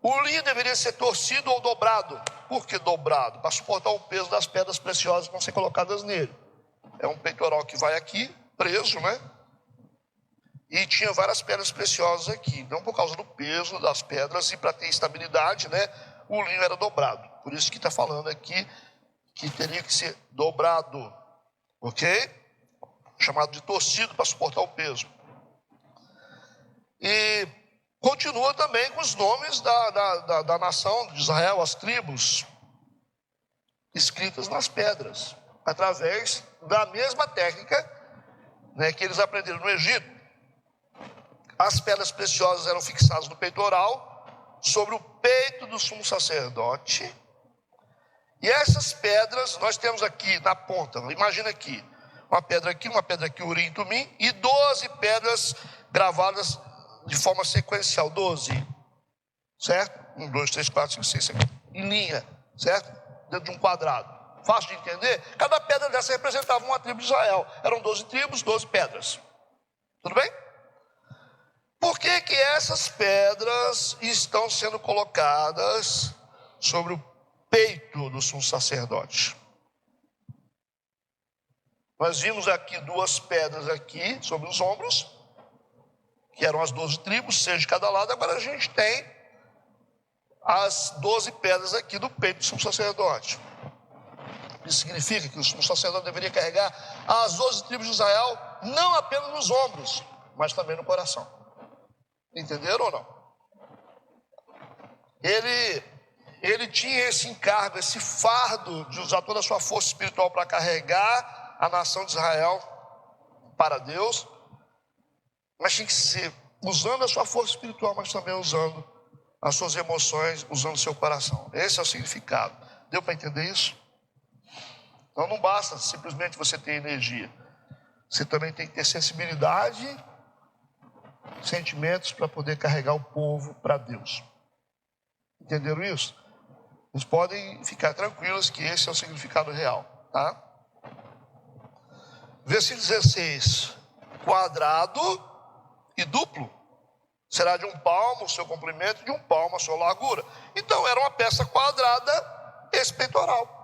O linho deveria ser torcido ou dobrado. Por que dobrado? Para suportar o peso das pedras preciosas que vão ser colocadas nele. É um peitoral que vai aqui, preso, né? E tinha várias pedras preciosas aqui. Não por causa do peso das pedras e para ter estabilidade, né? O linho era dobrado. Por isso que está falando aqui que teria que ser dobrado. Ok? Chamado de torcido para suportar o peso. E continua também com os nomes da nação de Israel, as tribos, escritas nas pedras, através da mesma técnica, né, que eles aprenderam no Egito. As pedras preciosas eram fixadas no peitoral, sobre o peito do sumo sacerdote. E essas pedras, nós temos aqui na ponta, imagina aqui, uma pedra aqui, Urim e Tumim, e 12 pedras gravadas de forma sequencial, 12, certo? 1, 2, 3, 4, 5, 6, 7, em linha, certo? Dentro de um quadrado. Fácil de entender? Cada pedra dessa representava uma tribo de Israel. Eram 12 tribos, 12 pedras. Tudo bem? Por que que essas pedras estão sendo colocadas sobre o peito do sumo sacerdote? Nós vimos aqui 2 pedras aqui sobre os ombros, que eram as 12 tribos, 6 de cada lado. Agora a gente tem as 12 pedras aqui do peito do sumo sacerdote. Isso significa que o sumo sacerdote deveria carregar as 12 tribos de Israel, não apenas nos ombros, mas também no coração. Entenderam ou não? Ele tinha esse encargo, esse fardo de usar toda a sua força espiritual para carregar a nação de Israel para Deus, mas tinha que ser usando a sua força espiritual, mas também usando as suas emoções, usando o seu coração. Esse é o significado. Deu para entender isso? Então não basta simplesmente você ter energia. Você também tem que ter sensibilidade, sentimentos para poder carregar o povo para Deus. Entenderam isso? Vocês podem ficar tranquilos que esse é o significado real, tá? Versículo 16. Quadrado e duplo será de 1 palmo o seu comprimento e de 1 palmo a sua largura. Então, era uma peça quadrada esse peitoral.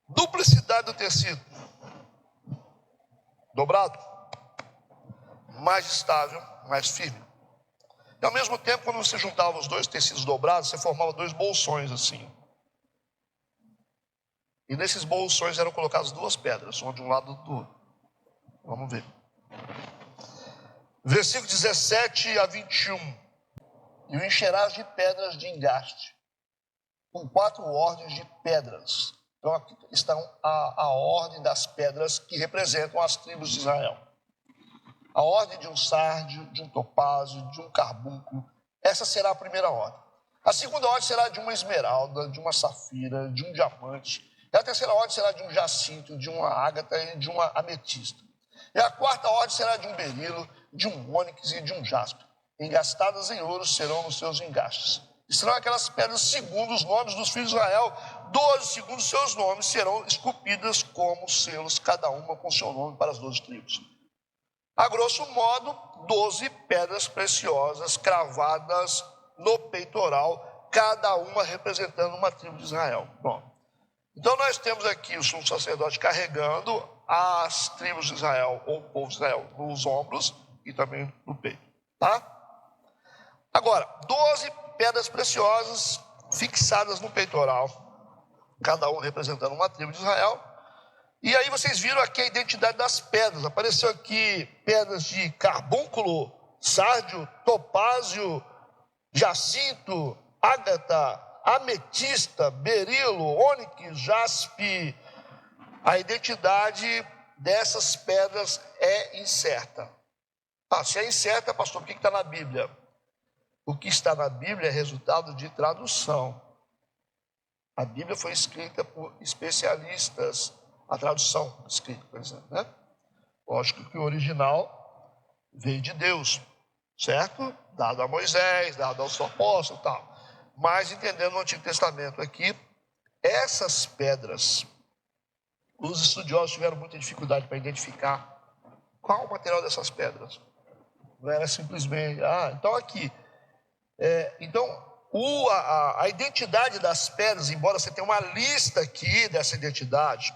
Duplicidade do tecido. Dobrado. Mais estável, mais firme. E ao mesmo tempo, quando você juntava os dois tecidos dobrados, você formava 2 bolsões assim. E nesses bolsões eram colocadas 2 pedras, uma de um lado do outro. Vamos ver. Versículo 17 a 21. E o encherás de pedras de engaste, com 4 ordens de pedras. Então aqui estão a ordem das pedras que representam as tribos de Israel. A ordem de um sárdio, de um topázio, de um carbúnculo. Essa será a primeira ordem. A segunda ordem será de uma esmeralda, de uma safira, de um diamante. E a terceira ordem será de um jacinto, de uma ágata e de uma ametista. E a quarta ordem será de um berilo, de um ônix e de um jaspe. Engastadas em ouro serão os seus engastes. E serão aquelas pedras segundo os nomes dos filhos de Israel. 12 segundo os seus nomes serão esculpidas como selos, cada uma com seu nome para as 12 tribos. A grosso modo, 12 pedras preciosas cravadas no peitoral, cada uma representando uma tribo de Israel. Bom, então nós temos aqui o sumo sacerdote carregando as tribos de Israel, ou o povo de Israel, nos ombros e também no peito, tá? Agora, 12 pedras preciosas fixadas no peitoral, cada uma representando uma tribo de Israel. E aí vocês viram aqui a identidade das pedras. Apareceu aqui pedras de carbúnculo, sárdio, topázio, jacinto, ágata, ametista, berilo, ônix, jaspe. A identidade dessas pedras é incerta. Se é incerta, pastor, o que está na Bíblia? O que está na Bíblia é resultado de tradução. A Bíblia foi escrita por especialistas. A tradução escrita, por exemplo, né? Lógico que o original veio de Deus, certo? Dado a Moisés, dado aos apóstolos e tal. Mas entendendo o Antigo Testamento aqui, essas pedras, os estudiosos tiveram muita dificuldade para identificar qual o material dessas pedras. Não era simplesmente, então aqui. A identidade das pedras, embora você tenha uma lista aqui dessa identidade,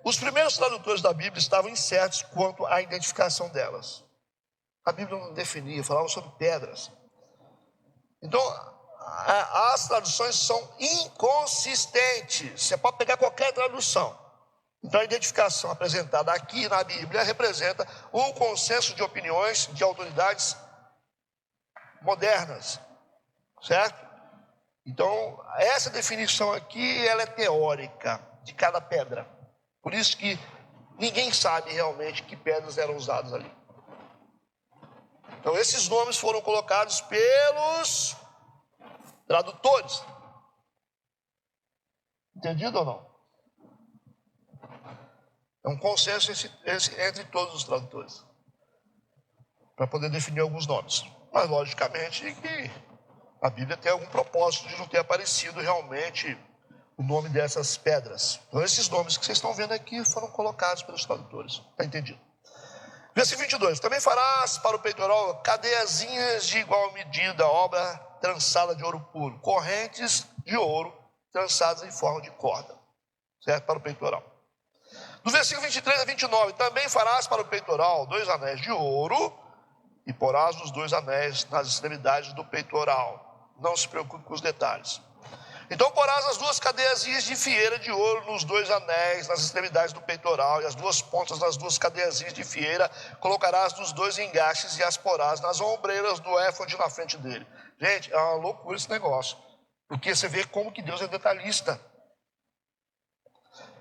os primeiros tradutores da Bíblia estavam incertos quanto à identificação delas. A Bíblia não definia, falava sobre pedras. Então, as traduções são inconsistentes. Você pode pegar qualquer tradução. Então, a identificação apresentada aqui na Bíblia representa um consenso de opiniões de autoridades modernas, certo? Então, essa definição aqui, ela é teórica de cada pedra. Por isso que ninguém sabe realmente que pedras eram usadas ali. Então, esses nomes foram colocados pelos tradutores. Entendido ou não? É um consenso entre todos os tradutores, para poder definir alguns nomes. Mas, logicamente, que a Bíblia tem algum propósito de não ter aparecido realmente o nome dessas pedras. Então, esses nomes que vocês estão vendo aqui foram colocados pelos tradutores. Está entendido? Versículo 22. Também farás para o peitoral cadeiazinhas de igual medida, obra trançada de ouro puro, correntes de ouro trançadas em forma de corda, certo? Para o peitoral. Do versículo 23 a 29. Também farás para o peitoral 2 anéis de ouro, e porás os 2 anéis nas extremidades do peitoral. Não se preocupe com os detalhes. Então porás as 2 cadeiazinhas de fieira de ouro nos 2 anéis nas extremidades do peitoral, e as 2 pontas das 2 cadeiazinhas de fieira colocarás nos 2 engastes e as porás nas ombreiras do éfode na frente dele. Gente, é uma loucura esse negócio, porque você vê como que Deus é detalhista.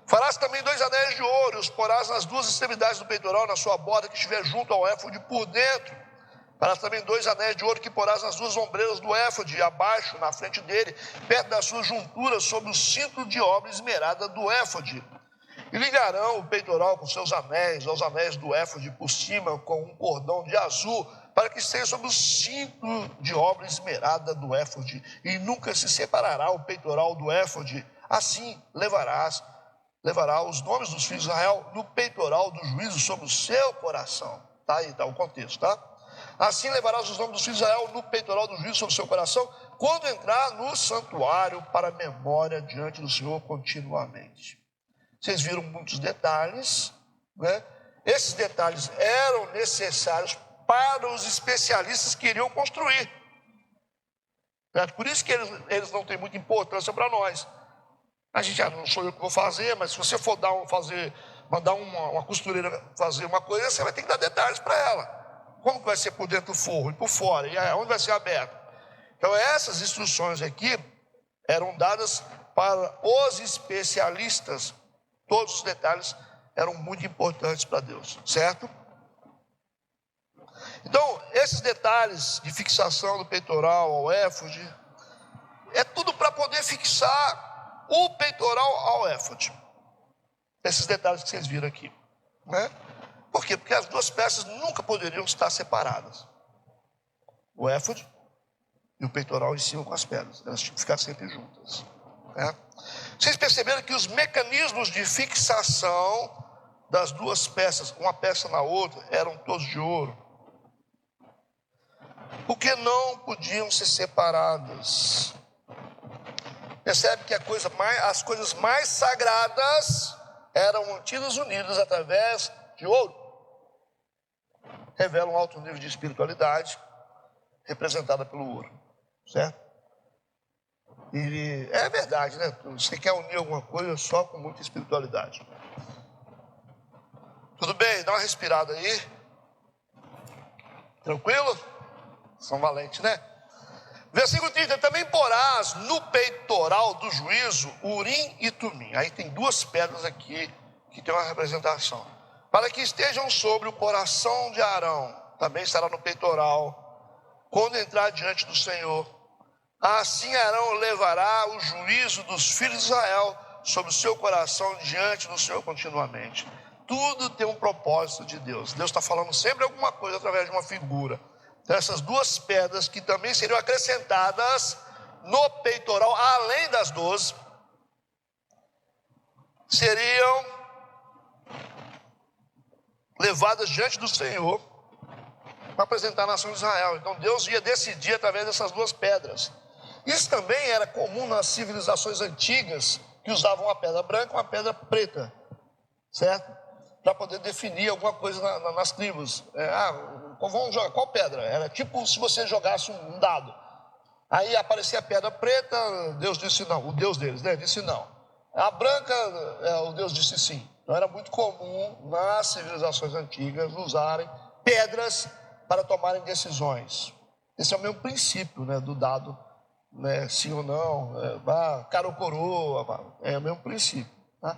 Farás também 2 anéis de ouro, e os porás nas 2 extremidades do peitoral, na sua borda que estiver junto ao éfode por dentro. Farás também 2 anéis de ouro que porás nas 2 ombreiras do éfode, abaixo, na frente dele, perto das suas junturas, sobre o cinto de obra esmerada do éfode. E ligarão o peitoral com seus anéis, aos anéis do éfode por cima, com um cordão de azul, para que esteja sobre o cinto de obra esmerada do éfode. E nunca se separará o peitoral do éfode. Assim levarás levará os nomes dos filhos de Israel no peitoral do juízo sobre o seu coração. Tá aí, tá o contexto, tá? Assim levarás os nomes dos filhos de Israel no peitoral do juízo sobre o seu coração, quando entrar no santuário para memória diante do Senhor continuamente. Vocês viram muitos detalhes, né? Esses detalhes eram necessários para os especialistas que iriam construir. Certo? Por isso que eles não têm muita importância para nós. A gente, não sou eu que vou fazer, mas se você for mandar uma costureira fazer uma coisa, você vai ter que dar detalhes para ela. Como que vai ser por dentro do forro e por fora, e onde vai ser aberto. Então essas instruções aqui eram dadas para os especialistas. Todos os detalhes eram muito importantes para Deus, certo? Então, esses detalhes de fixação do peitoral ao éfode, é tudo para poder fixar o peitoral ao éfode. Esses detalhes que vocês viram aqui, né? Por quê? Porque as duas peças nunca poderiam estar separadas. O éfode e o peitoral em cima com as pedras. Elas tinham que ficar sempre juntas, né? Vocês perceberam que os mecanismos de fixação das duas peças, uma peça na outra, eram todos de ouro. Porque não podiam ser separadas. Percebe que as coisas mais sagradas eram mantidas unidas através de ouro. Revela um alto nível de espiritualidade representada pelo ouro, certo? E é verdade, né? Você quer unir alguma coisa só com muita espiritualidade. Tudo bem? Dá uma respirada aí. Tranquilo? São valentes, né? Versículo 30, também porás no peitoral do juízo Urim e Tumim. Aí tem duas pedras aqui que tem uma representação. Para que estejam sobre o coração de Arão, também estará no peitoral, quando entrar diante do Senhor. Assim Arão levará o juízo dos filhos de Israel sobre o seu coração diante do Senhor continuamente. Tudo tem um propósito de Deus. Deus está falando sempre alguma coisa através de uma figura. Então, essas duas pedras que também seriam acrescentadas no peitoral, além das 12, seriam levadas diante do Senhor para apresentar a nação de Israel. Então Deus ia decidir através dessas duas pedras. Isso também era comum nas civilizações antigas, que usavam uma pedra branca e uma pedra preta, certo? Para poder definir alguma coisa nas tribos. Vamos jogar, qual pedra? Era tipo se você jogasse um dado. Aí aparecia a pedra preta, Deus disse não, o Deus deles, né, disse não. A branca, o Deus disse sim. Então era muito comum nas civilizações antigas usarem pedras para tomarem decisões. Esse é o mesmo princípio, né, do dado, né, sim ou não, cara ou coroa, é o mesmo princípio, tá?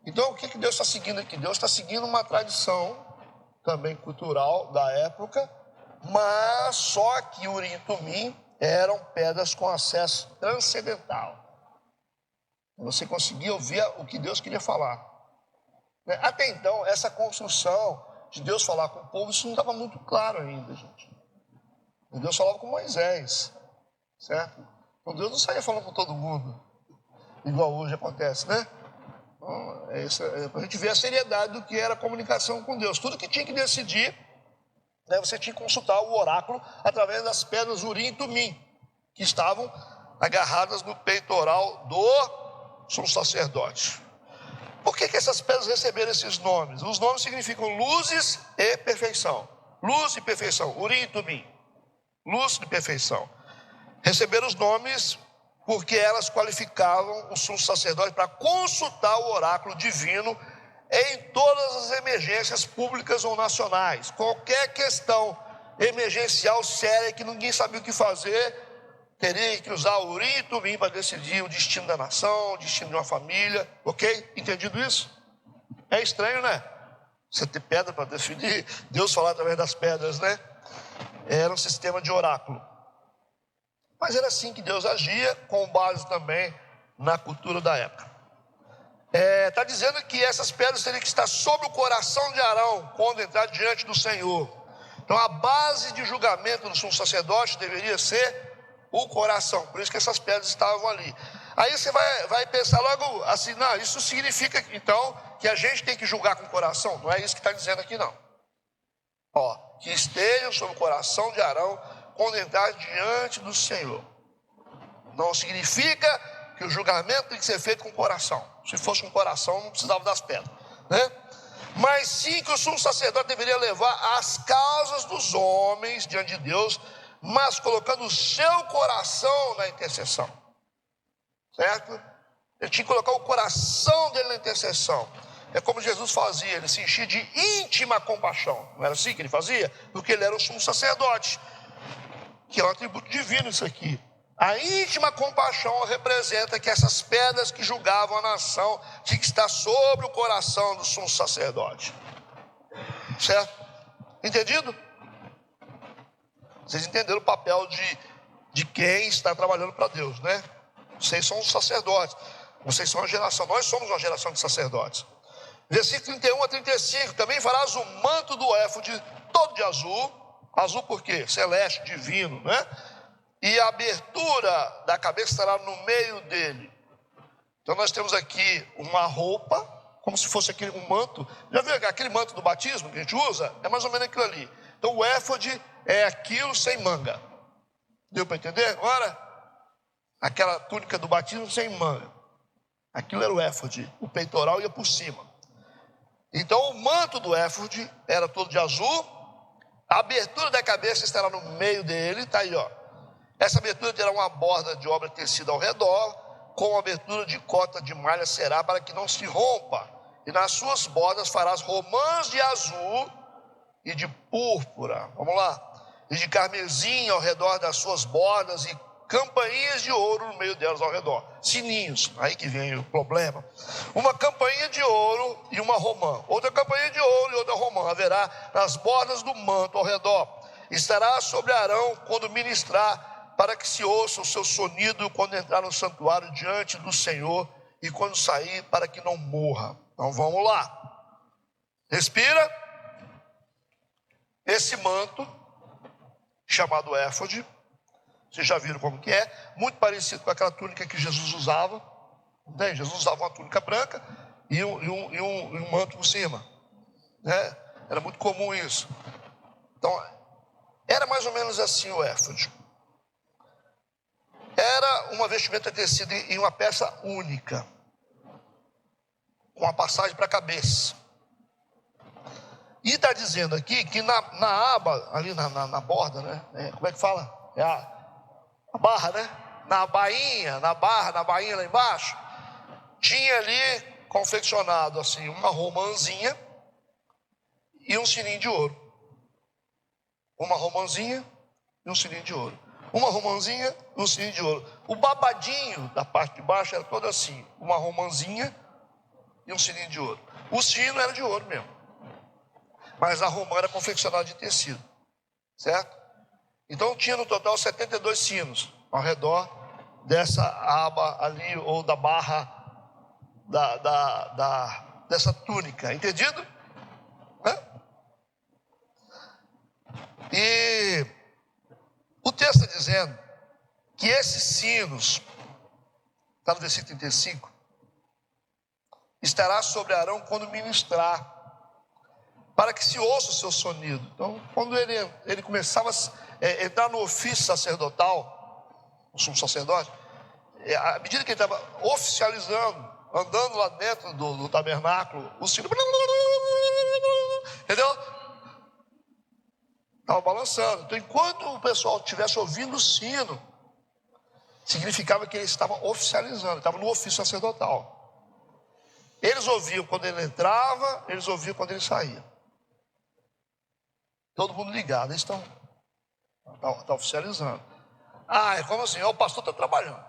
Então o que Deus está seguindo aqui? Deus está seguindo uma tradição também cultural da época, mas só que Urim e Tumim eram pedras com acesso transcendental. Você conseguia ouvir o que Deus queria falar. Até então, essa construção de Deus falar com o povo, isso não estava muito claro ainda, gente. Deus falava com Moisés, certo? Então Deus não saía falando com todo mundo, igual hoje acontece, né? Então, a gente vê a seriedade do que era a comunicação com Deus. Tudo que tinha que decidir, né, você tinha que consultar o oráculo através das pedras Urim e Tumim, que estavam agarradas no peitoral do sumo sacerdote. Por que essas pedras receberam esses nomes? Os nomes significam luzes e perfeição. Luz e perfeição, Urim e Tumim. Luz e perfeição. Receberam os nomes porque elas qualificavam o sumo sacerdote para consultar o oráculo divino em todas as emergências públicas ou nacionais. Qualquer questão emergencial séria que ninguém sabia o que fazer, teria que usar o Urim e Tumim para decidir o destino da nação, o destino de uma família, ok? Entendido isso? É estranho, né? Você ter pedra para definir, Deus falar através das pedras, né? Era um sistema de oráculo. Mas era assim que Deus agia, com base também na cultura da época. Está dizendo que essas pedras teriam que estar sobre o coração de Arão, quando entrar diante do Senhor. Então a base de julgamento do sumo sacerdote deveria ser o coração. Por isso que essas pedras estavam ali. Aí você vai pensar logo assim, não, isso significa então que a gente tem que julgar com o coração. Não é isso que está dizendo aqui não. Ó, que estejam sobre o coração de Arão condensados diante do Senhor. Não significa que o julgamento tem que ser feito com o coração. Se fosse com o coração, não precisava das pedras, né? Mas sim que o sumo sacerdote deveria levar as causas dos homens diante de Deus, mas colocando o seu coração na intercessão. Certo? Ele tinha que colocar o coração dele na intercessão. É como Jesus fazia, ele se enchia de íntima compaixão. Não era assim que ele fazia? Porque ele era o sumo sacerdote, que é um atributo divino isso aqui. A íntima compaixão representa que essas pedras que julgavam a nação tinham que estar sobre o coração do sumo sacerdote. Certo? Entendido? Vocês entenderam o papel de quem está trabalhando para Deus, né? Vocês são os sacerdotes. Vocês são uma geração, nós somos uma geração de sacerdotes. Versículo 31 a 35. Também farás o manto do éfode todo de azul. Azul por quê? Celeste, divino, né? E a abertura da cabeça estará no meio dele. Então nós temos aqui uma roupa, como se fosse um manto. Já viu aquele manto do batismo que a gente usa? É mais ou menos aquilo ali. Então o éfode é aquilo sem manga. Deu para entender agora? Aquela túnica do batismo sem manga. Aquilo era o éfode. O peitoral ia por cima. Então o manto do éfode era todo de azul. A abertura da cabeça estará no meio dele. Está aí, ó. Essa abertura terá uma borda de obra de tecido ao redor, com abertura de cota de malha será para que não se rompa. E nas suas bordas farás romãs de azul e de púrpura. Vamos lá. E de carmesim ao redor das suas bordas e campainhas de ouro no meio delas ao redor. Sininhos, aí que vem o problema. Uma campainha de ouro e uma romã. Outra campainha de ouro e outra romã haverá nas bordas do manto ao redor. Estará sobre Arão quando ministrar, para que se ouça o seu sonido quando entrar no santuário diante do Senhor e quando sair, para que não morra. Então vamos lá. Respira. Esse manto, chamado éfode, vocês já viram como que é, muito parecido com aquela túnica que Jesus usava. Entende? Jesus usava uma túnica branca e um manto por cima, né? Era muito comum isso. Então, era mais ou menos assim o éfode. Era uma vestimenta tecida em uma peça única, com a passagem para a cabeça. E está dizendo aqui que na aba, ali na borda, né? Como é que fala? É a barra, né? Na bainha lá embaixo, tinha ali confeccionado assim uma romãzinha e um sininho de ouro. Uma romãzinha e um sininho de ouro. Uma romãzinha e um sininho de ouro. O babadinho da parte de baixo era todo assim, uma romãzinha e um sininho de ouro. O sino era de ouro mesmo, mas a romã era confeccionada de tecido, certo? Então tinha no total 72 sinos ao redor dessa aba ali, ou da barra dessa túnica, entendido? E o texto está dizendo que esses sinos, está no versículo 35, estará sobre Arão quando ministrar, para que se ouça o seu sonido. Então, quando ele começava a entrar no ofício sacerdotal, o sumo sacerdote, à medida que ele estava oficializando, andando lá dentro do tabernáculo, o sino, entendeu? Estava balançando. Então, enquanto o pessoal estivesse ouvindo o sino, significava que ele estava oficializando, estava no ofício sacerdotal. Eles ouviam quando ele entrava, eles ouviam quando ele saía. Todo mundo ligado, eles estão oficializando. Ah, é como assim? O pastor está trabalhando.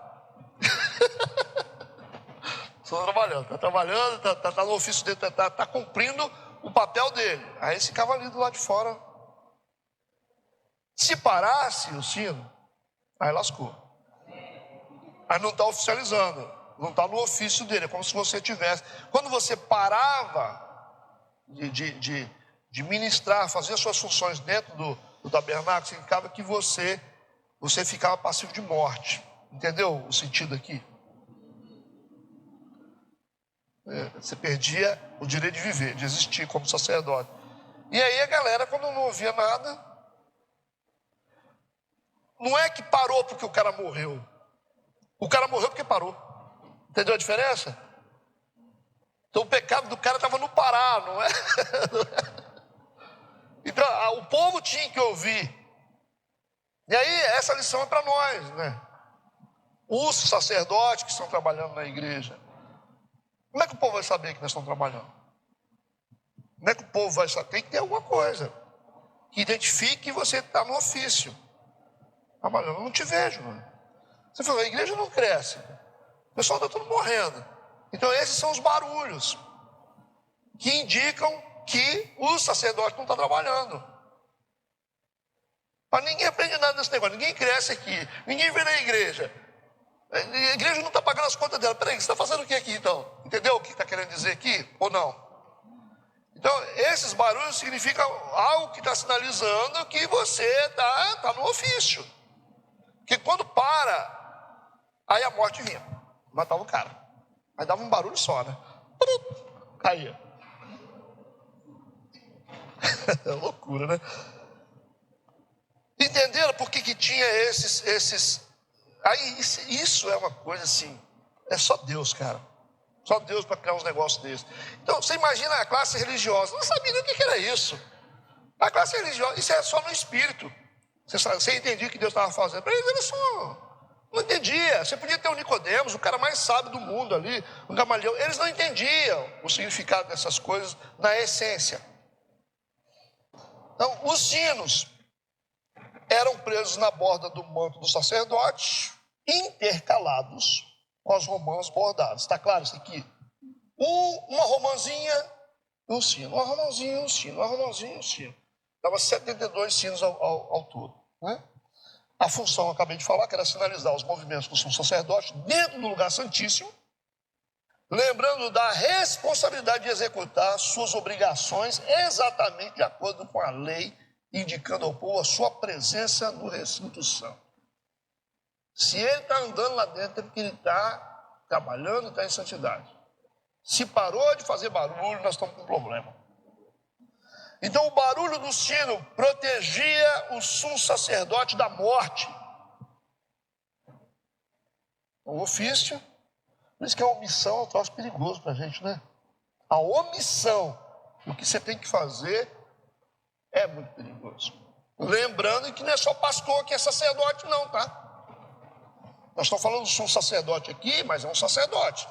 Está trabalhando, está no ofício dele, está cumprindo o papel dele. Aí eles ficavam ali do lado de fora. Se parasse o sino, aí lascou. Aí não está oficializando, não está no ofício dele, é como se você tivesse. Quando você parava de ministrar, fazer as suas funções dentro do tabernáculo, significava que você ficava passivo de morte. Entendeu o sentido aqui? Você perdia o direito de viver, de existir como sacerdote. E aí a galera, quando não ouvia nada, não é que parou porque o cara morreu. O cara morreu porque parou. Entendeu a diferença? Então o pecado do cara estava no parar, não é? Então o povo tinha que ouvir. E aí essa lição é para nós, né? Os sacerdotes que estão trabalhando na igreja. Como é que o povo vai saber que nós estamos trabalhando? Como é que o povo vai saber? Tem que ter alguma coisa que identifique que você está no ofício. Trabalhando, eu não te vejo. Mano. Você falou, a igreja não cresce. O pessoal está tudo morrendo. Então esses são os barulhos que indicam que o sacerdote não está trabalhando. Mas ninguém aprende nada desse negócio, ninguém cresce aqui, ninguém vem na igreja. A igreja não está pagando as contas dela. Peraí, você está fazendo o que aqui então? Entendeu o que está querendo dizer aqui ou não? Então, esses barulhos significam algo que está sinalizando que você está no ofício. Porque quando para, aí a morte vinha, matava o cara. Aí dava um barulho só, né? Caía. É loucura, né? Entenderam por que tinha esses... Aí isso é uma coisa assim, é só Deus, cara. Só Deus para criar uns negócios desses. Então, você imagina a classe religiosa, não sabia nem o que era isso. A classe religiosa, isso é só no espírito. Você entendia o que Deus estava fazendo. Para eles era só, não entendia. Você podia ter o Nicodemos, o cara mais sábio do mundo ali, o Gamaliel. Eles não entendiam o significado dessas coisas na essência. Então, os sinos eram presos na borda do manto do sacerdote, intercalados com as romãs bordadas. Está claro isso aqui? Uma romãzinha e um sino. Uma romãzinha e um sino. Uma romãzinha e um sino. Dava 72 sinos ao todo. Né? A função, acabei de falar, que era sinalizar os movimentos do sumo sacerdote dentro do lugar santíssimo, lembrando da responsabilidade de executar suas obrigações exatamente de acordo com a lei, indicando ao povo a sua presença no recinto santo. Se ele está andando lá dentro, é porque ele está trabalhando e está em santidade. Se parou de fazer barulho, nós estamos com um problema. Então o barulho do sino protegia o sumo sacerdote da morte. O ofício, por isso que a omissão é um troço perigoso para a gente, né? A omissão do que você tem que fazer é muito perigoso. Lembrando que não é só pastor que é sacerdote não, tá? Nós estamos falando de um sacerdote aqui, mas é um sacerdote.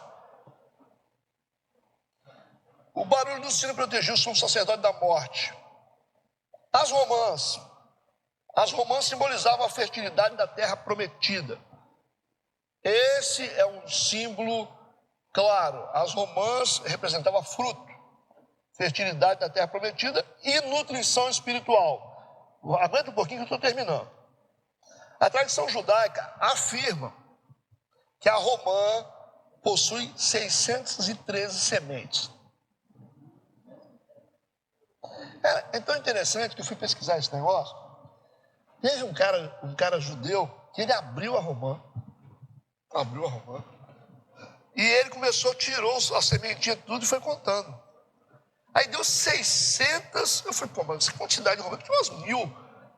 O barulho do sino protegeu o sumo sacerdote da morte. As romãs simbolizavam a fertilidade da terra prometida. Esse é um símbolo claro. As romãs representavam fruto, fertilidade da terra prometida e nutrição espiritual. Aguenta um pouquinho que eu estou terminando. A tradição judaica afirma que a romã possui 613 sementes. É tão interessante que eu fui pesquisar esse negócio. Teve um cara judeu que ele abriu a romã. E ele tirou a sementinha tudo e foi contando. Aí deu 600, eu falei, pô, mas essa quantidade de romã, tinha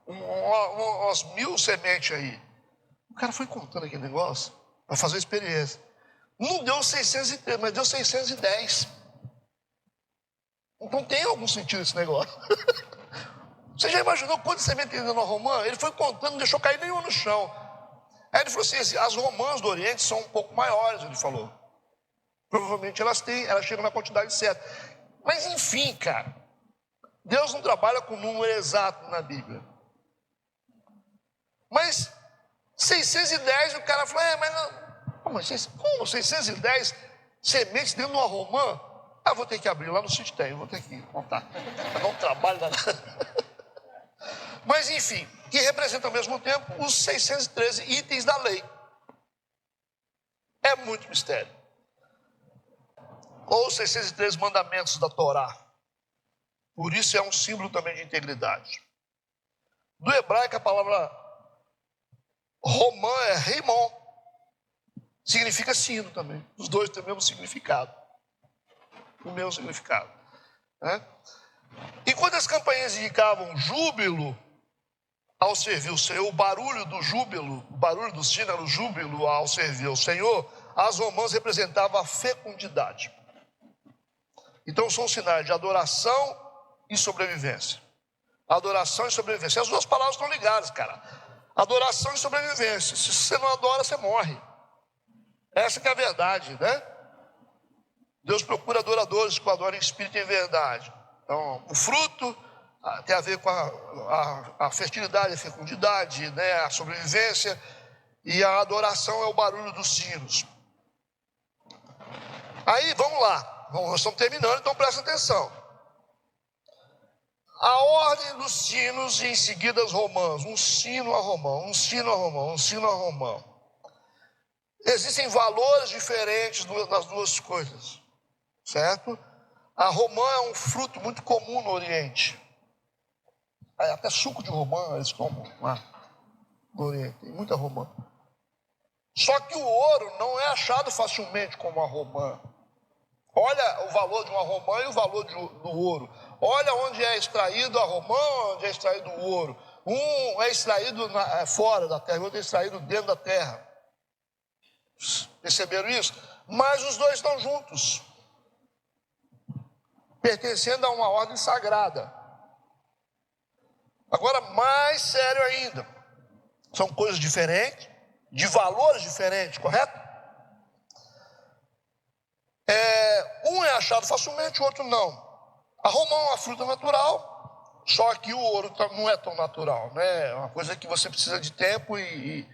umas mil sementes aí. O cara foi contando aquele negócio para fazer a experiência. Não deu 603, mas deu 610. Então tem algum sentido esse negócio. Você já imaginou quantas sementes tem numa romã? Ele foi contando, não deixou cair nenhuma no chão. Aí ele falou assim, as romãs do Oriente são um pouco maiores, ele falou. Provavelmente elas chegam na quantidade certa. Mas enfim, cara, Deus não trabalha com número exato na Bíblia. Mas 610, o cara falou, mas como 610 sementes dentro de uma romã? Ah, vou ter que abrir lá no sítio, vou ter que contar. Para dar um trabalho danado. Mas enfim, que representa ao mesmo tempo os 613 itens da lei. É muito mistério. Ou os 613 mandamentos da Torá. Por isso é um símbolo também de integridade. Do hebraico a palavra romã é rimon. Significa sino também. Os dois têm o mesmo significado. o meu significado. Né? Enquanto as campainhas indicavam júbilo ao servir o Senhor, o barulho do júbilo, o barulho do sino era o júbilo ao servir o Senhor, as romãs representavam a fecundidade. Então são sinais de adoração e sobrevivência. Adoração e sobrevivência. As duas palavras estão ligadas, cara. Adoração e sobrevivência. Se você não adora, você morre. Essa que é a verdade, né? Deus procura adoradores que o adorem em espírito e em verdade. Então, o fruto tem a ver com a fertilidade, a fecundidade, né? A sobrevivência. E a adoração é o barulho dos sinos. Aí, vamos lá. Nós estamos terminando, então presta atenção. A ordem dos sinos e em seguida as romãs. Um sino a romã, um sino a romã, um sino a romã. Existem valores diferentes nas duas coisas, certo? A romã é um fruto muito comum no Oriente. Até suco de romã eles tomam lá no Oriente, tem muita romã. Só que o ouro não é achado facilmente como a romã. Olha o valor de uma romã e o valor do ouro. Olha onde é extraído a romã, onde é extraído o ouro. Um é extraído fora da terra, o outro é extraído dentro da terra. Perceberam isso? Mas os dois estão juntos, pertencendo a uma ordem sagrada. Agora, mais sério ainda, são coisas diferentes, de valores diferentes, correto? Um é achado facilmente, o outro não. A romã é uma fruta natural, só que o ouro não é tão natural, né? É uma coisa que você precisa de tempo e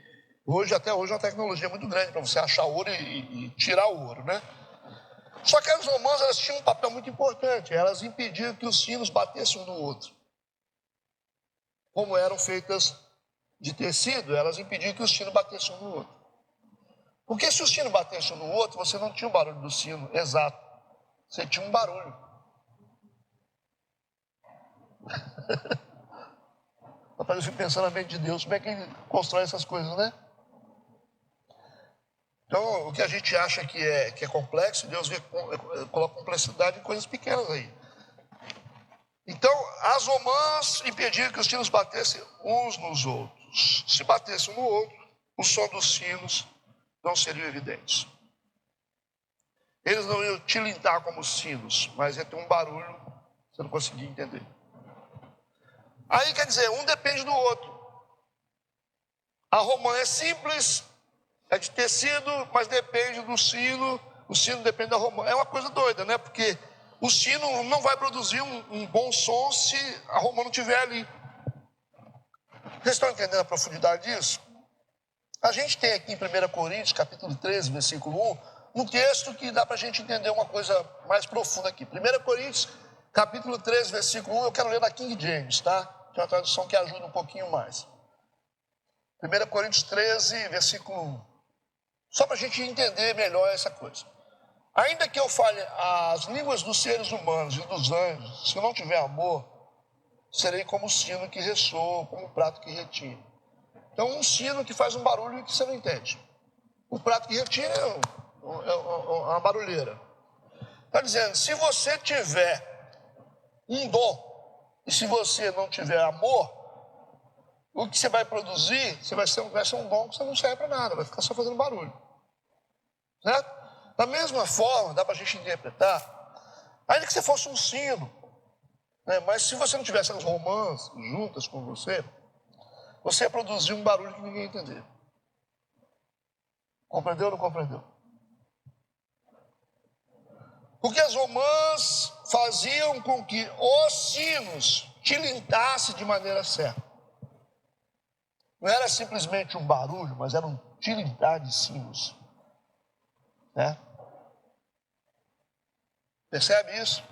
até hoje é uma tecnologia muito grande para você achar ouro e tirar o ouro, né? Só que as romãs, elas tinham um papel muito importante, elas impediam que os sinos batessem um no outro. Como eram feitas de tecido, elas impediam que os sinos batessem um no outro. Porque se o sino batesse um no outro, você não tinha o barulho do sino exato. Você tinha um barulho. Rapaz, eu fico pensando na mente de Deus, como é que ele constrói essas coisas, né? Então, o que a gente acha que é complexo, Deus coloca complexidade em coisas pequenas aí. Então, as romãs impediam que os sinos batessem uns nos outros. Se batessem um no outro, o som dos sinos não seriam evidentes. Eles não iam tilintar como os sinos, mas ia ter um barulho, você não conseguia entender. Aí, quer dizer, um depende do outro. A romã é simples, é de tecido, mas depende do sino. O sino depende da romã. É uma coisa doida, né? Porque o sino não vai produzir um bom som se a romã não estiver ali. Vocês estão entendendo a profundidade disso? A gente tem aqui em 1 Coríntios, capítulo 13, versículo 1, um texto que dá para a gente entender uma coisa mais profunda aqui. 1 Coríntios, capítulo 13, versículo 1, eu quero ler na King James, tá? Tem uma tradução que ajuda um pouquinho mais. 1 Coríntios 13, versículo 1. Só para a gente entender melhor essa coisa. Ainda que eu fale as línguas dos seres humanos e dos anjos, se eu não tiver amor, serei como o sino que ressoa, como o prato que retina. Então, um sino que faz um barulho que você não entende. O prato que retina é uma barulheira. Está dizendo, se você tiver um dom, e se você não tiver amor, o que você vai produzir, vai ser um dom que você não serve para nada, vai ficar só fazendo barulho. Certo? Da mesma forma, dá para a gente interpretar, ainda que você fosse um sino, né? Mas se você não tivesse as romãs juntas com você ia produzir um barulho que ninguém ia entender. Compreendeu ou não compreendeu? Porque as romãs faziam com que os sinos tilintassem de maneira certa. Não era simplesmente um barulho, mas era um tilintar de sinos. Né? Percebe isso?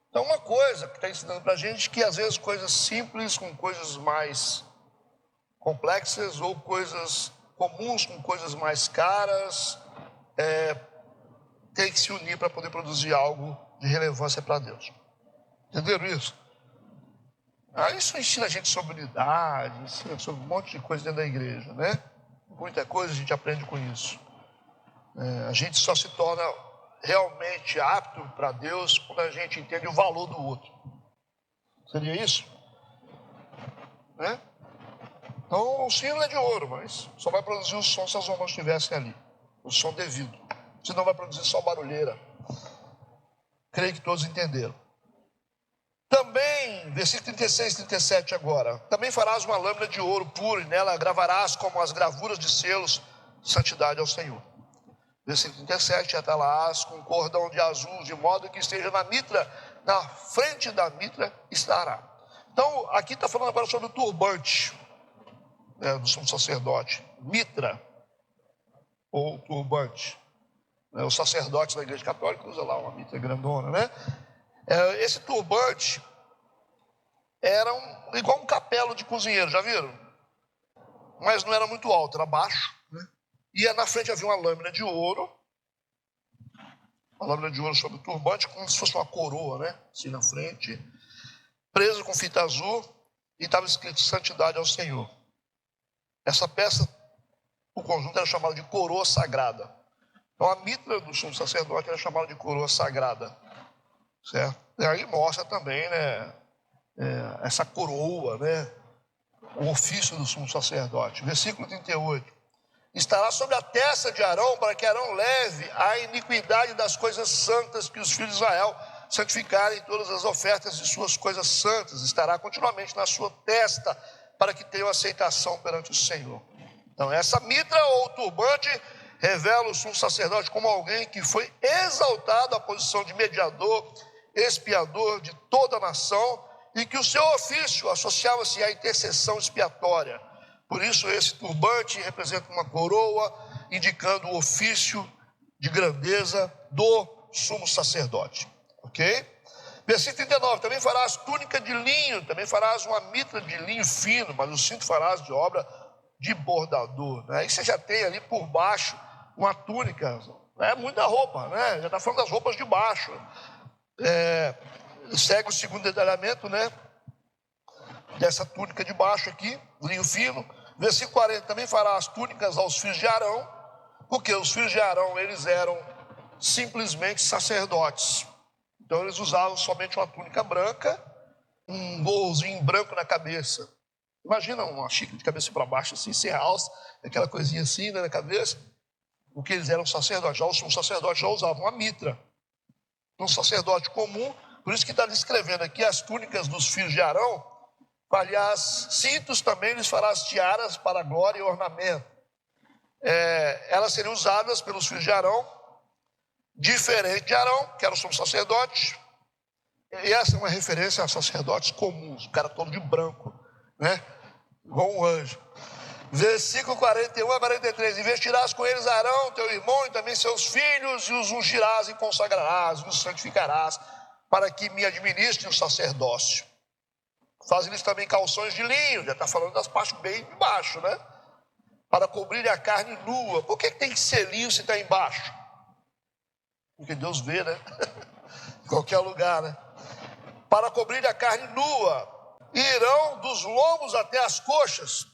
Então, uma coisa que está ensinando para a gente que às vezes coisas simples com coisas mais complexas ou coisas comuns com coisas mais caras tem que se unir para poder produzir algo de relevância para Deus. Entenderam isso? Isso ensina a gente sobre unidade, ensina sobre um monte de coisa dentro da igreja, né? Muita coisa a gente aprende com isso. A gente só se torna realmente apto para Deus quando a gente entende o valor do outro. Seria isso? Né? Então, o sino é de ouro, mas só vai produzir o som se as mãos estivessem ali. O som devido. Senão vai produzir só barulheira. Creio que todos entenderam. Também, versículo 36 e 37 agora. Também farás uma lâmina de ouro puro e nela gravarás como as gravuras de selos, santidade ao Senhor. Versículo 37, atarás com cordão de azul, de modo que esteja na mitra, na frente da mitra estará. Então, aqui está falando agora sobre o turbante, do sumo sacerdote. Mitra, ou turbante. Os sacerdotes da igreja católica usam lá uma mitra grandona, né? Esse turbante era igual um capelo de cozinheiro, já viram? Mas não era muito alto, era baixo, né? E na frente havia uma lâmina de ouro. Uma lâmina de ouro sobre o turbante, como se fosse uma coroa, né? Assim na frente. Preso com fita azul. E estava escrito santidade ao Senhor. Essa peça, o conjunto era chamado de coroa sagrada. Então a mitra do sumo sacerdote era chamada de coroa sagrada. Certo? E aí mostra também, né? Essa coroa, né? O ofício do sumo sacerdote. Versículo 38. Estará sobre a testa de Arão, para que Arão leve a iniquidade das coisas santas que os filhos de Israel santificarem todas as ofertas de suas coisas santas. Estará continuamente na sua testa, para que tenham aceitação perante o Senhor. Então, essa mitra ou turbante revela o sumo sacerdote como alguém que foi exaltado à posição de mediador, expiador de toda a nação, e que o seu ofício associava-se à intercessão expiatória. Por isso, esse turbante representa uma coroa, indicando o ofício de grandeza do sumo sacerdote. Ok? Versículo 39. Também farás túnica de linho, também farás uma mitra de linho fino, mas o cinto farás de obra de bordador. Né? Aí você já tem ali por baixo uma túnica, muita roupa, né? Já está falando das roupas de baixo. Segue o segundo detalhamento, né? Dessa túnica de baixo aqui, linho fino. Versículo 40, também fará as túnicas aos filhos de Arão, porque os filhos de Arão, eles eram simplesmente sacerdotes. Então eles usavam somente uma túnica branca, um golzinho branco na cabeça. Imagina uma xícara de cabeça para baixo, assim, sem alça, aquela coisinha assim, né, na cabeça. Porque eles eram sacerdotes, já os sacerdotes já usavam a mitra. Um sacerdote comum, por isso que está descrevendo aqui as túnicas dos filhos de Arão. Aliás, cintos também lhes farás tiaras para glória e ornamento. Elas seriam usadas pelos filhos de Arão, diferente de Arão, que era o sumo sacerdote. E essa é uma referência a sacerdotes comuns, o cara todo de branco, né? Igual um anjo. Versículo 41 a 43. E vestirás com eles Arão, teu irmão, e também seus filhos, e os ungirás e consagrarás, e os santificarás, para que me administrem o sacerdócio. Fazem-lhes também calções de linho, já está falando das partes bem embaixo, né? Para cobrir a carne nua. Por que tem que ser linho se está embaixo? Porque Deus vê, né? Em qualquer lugar, né? Para cobrir a carne nua. E irão dos lombos até as coxas.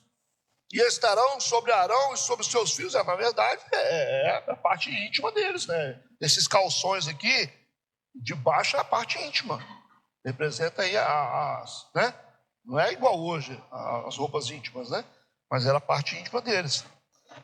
E estarão sobre Arão e sobre seus filhos. Na verdade, é a parte íntima deles, né? Esses calções aqui, de baixo é a parte íntima. Representa aí né? Não é igual hoje as roupas íntimas, né? Mas era a parte íntima deles.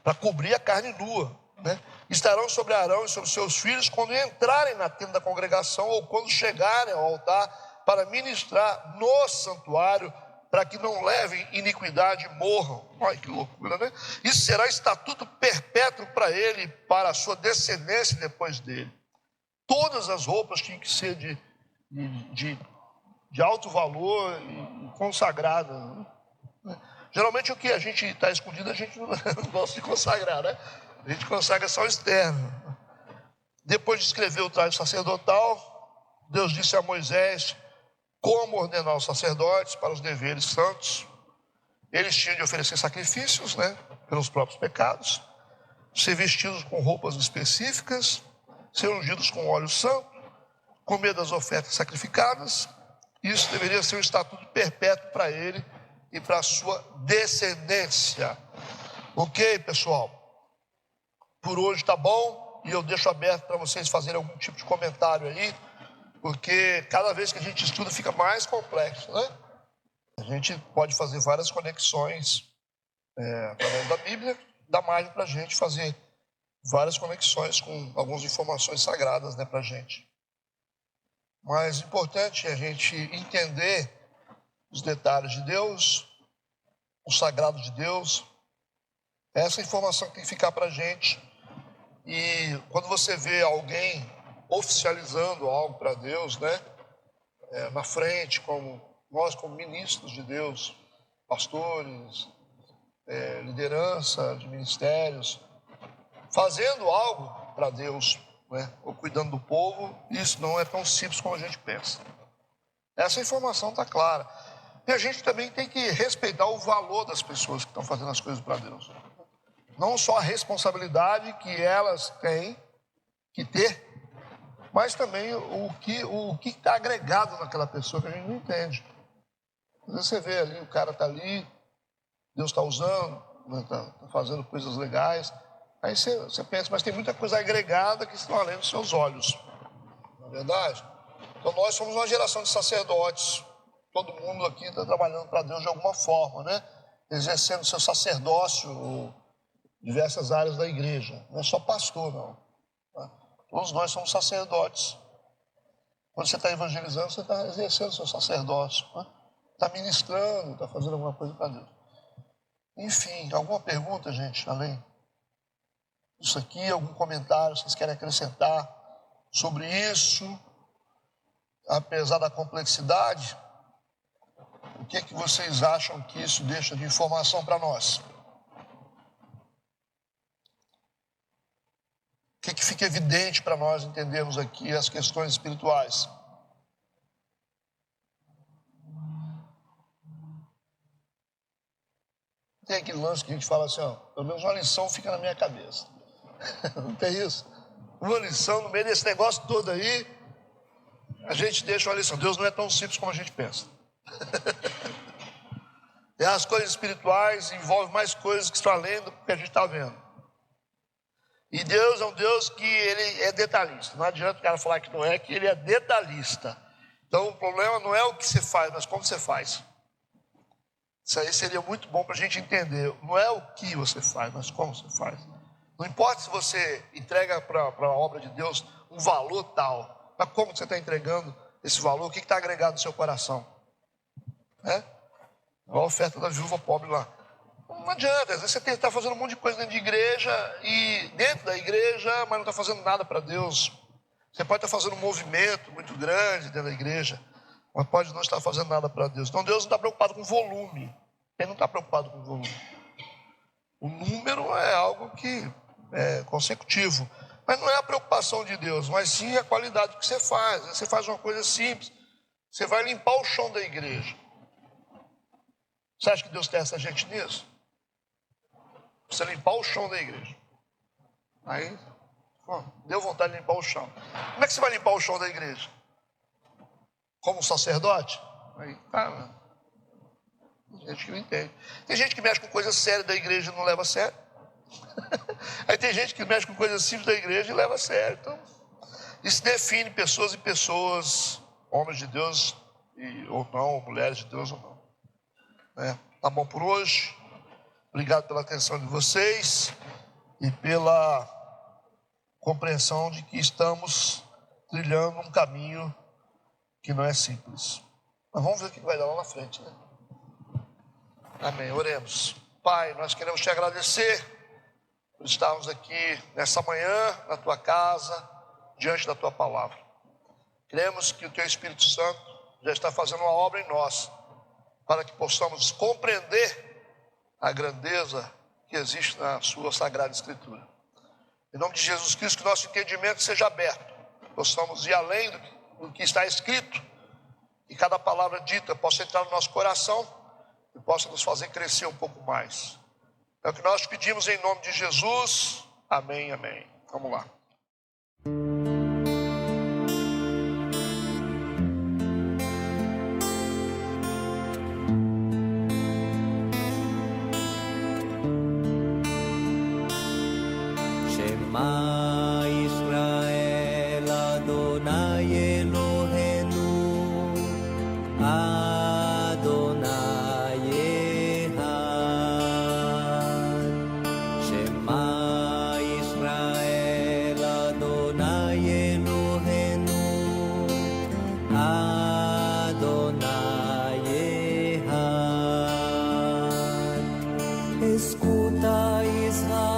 Para cobrir a carne nua, né? Estarão sobre Arão e sobre seus filhos quando entrarem na tenda da congregação ou quando chegarem ao altar para ministrar no santuário, para que não levem iniquidade e morram. Olha que loucura, né? Isso será estatuto perpétuo para ele, para a sua descendência depois dele. Todas as roupas tinham que ser de alto valor e consagrada. Né? Geralmente o que a gente está escondido, a gente não gosta de consagrar, né? A gente consagra só o externo. Depois de escrever o traje sacerdotal, Deus disse a Moisés como ordenar os sacerdotes para os deveres santos. Eles tinham de oferecer sacrifícios, né? Pelos próprios pecados, ser vestidos com roupas específicas, ser ungidos com óleo santo, comer das ofertas sacrificadas. Isso deveria ser um estatuto perpétuo para ele e para a sua descendência. Ok, pessoal? Por hoje está bom. e eu deixo aberto para vocês fazerem algum tipo de comentário aí, porque cada vez que a gente estuda fica mais complexo, né? A gente pode fazer várias conexões através da Bíblia, dá margem para a gente fazer várias conexões com algumas informações sagradas, né, para a gente. Mas o importante é a gente entender os detalhes de Deus, o sagrado de Deus. Essa informação que tem que ficar para a gente. E quando você vê alguém oficializando algo para Deus, né, na frente, como nós, como ministros de Deus, pastores, liderança de ministérios, fazendo algo para Deus, né, ou cuidando do povo, isso não é tão simples como a gente pensa. Essa informação está clara. E a gente também tem que respeitar o valor das pessoas que estão fazendo as coisas para Deus. Não só a responsabilidade que elas têm que ter, mas também o que está agregado naquela pessoa que a gente não entende. Às vezes você vê ali, o cara está ali, Deus está usando, está fazendo coisas legais. Aí você pensa, mas tem muita coisa agregada que estão além dos seus olhos. Não é verdade? Então nós somos uma geração de sacerdotes. Todo mundo aqui está trabalhando para Deus de alguma forma, né? Exercendo seu sacerdócio em diversas áreas da igreja. Não é só pastor, não. Tá? Todos nós somos sacerdotes. Quando você está evangelizando, você está exercendo seu sacerdócio. Né? Está ministrando, está fazendo alguma coisa para Deus. Enfim, alguma pergunta, gente, além disso aqui? Algum comentário vocês querem acrescentar sobre isso? Apesar da complexidade, o que é que vocês acham que isso deixa de informação para nós? O que é que fica evidente para nós entendermos aqui as questões espirituais? Tem aquele lance que a gente fala assim, ó, pelo menos uma lição fica na minha cabeça. Não tem isso? Uma lição no meio desse negócio todo aí, a gente deixa uma lição. Deus não é tão simples como a gente pensa. E as coisas espirituais envolvem mais coisas que estão além do que a gente está vendo. E Deus é um Deus que ele é detalhista. Não adianta o cara falar que não é, que ele é detalhista. Então o problema não é o que você faz, mas como você faz. Isso aí seria muito bom para a gente entender. Não é o que você faz, mas como você faz. Não importa se você entrega para a obra de Deus um valor tal, mas como você está entregando esse valor, o que está agregado no seu coração? A oferta da viúva pobre lá. Não adianta, às vezes você está fazendo um monte de coisa dentro de igreja e dentro da igreja, mas não está fazendo nada para Deus. Você pode estar fazendo um movimento muito grande dentro da igreja, mas pode não estar fazendo nada para Deus. Então Deus não está preocupado com volume. Ele não está preocupado com volume. O número é algo que é consecutivo. Mas não é a preocupação de Deus, mas sim a qualidade que você faz. Você faz uma coisa simples. Você vai limpar o chão da igreja. Você acha que Deus testa a gente nisso? Você limpar o chão da igreja. Aí, deu vontade de limpar o chão. Como é que você vai limpar o chão da igreja? Como um sacerdote? Aí, tem gente que não entende. Tem gente que mexe com coisas sérias da igreja e não leva a sério. Aí tem gente que mexe com coisas simples da igreja e leva a sério. Então, isso define pessoas e pessoas, homens de Deus ou não, mulheres de Deus ou não. Tá bom por hoje. Obrigado pela atenção de vocês e pela compreensão de que estamos trilhando um caminho que não é simples. Mas vamos ver o que vai dar lá na frente, né? Amém. Oremos. Pai, nós queremos te agradecer por estarmos aqui nessa manhã, na tua casa, diante da tua palavra. Queremos que o teu Espírito Santo já está fazendo uma obra em nós, para que possamos compreender a grandeza que existe na sua Sagrada Escritura. Em nome de Jesus Cristo, que nosso entendimento seja aberto, possamos ir além do que está escrito, e cada palavra dita possa entrar no nosso coração e possa nos fazer crescer um pouco mais. É o que nós pedimos em nome de Jesus. Amém, amém. Vamos lá. Shema Adonai Echad. Escuta, Israel.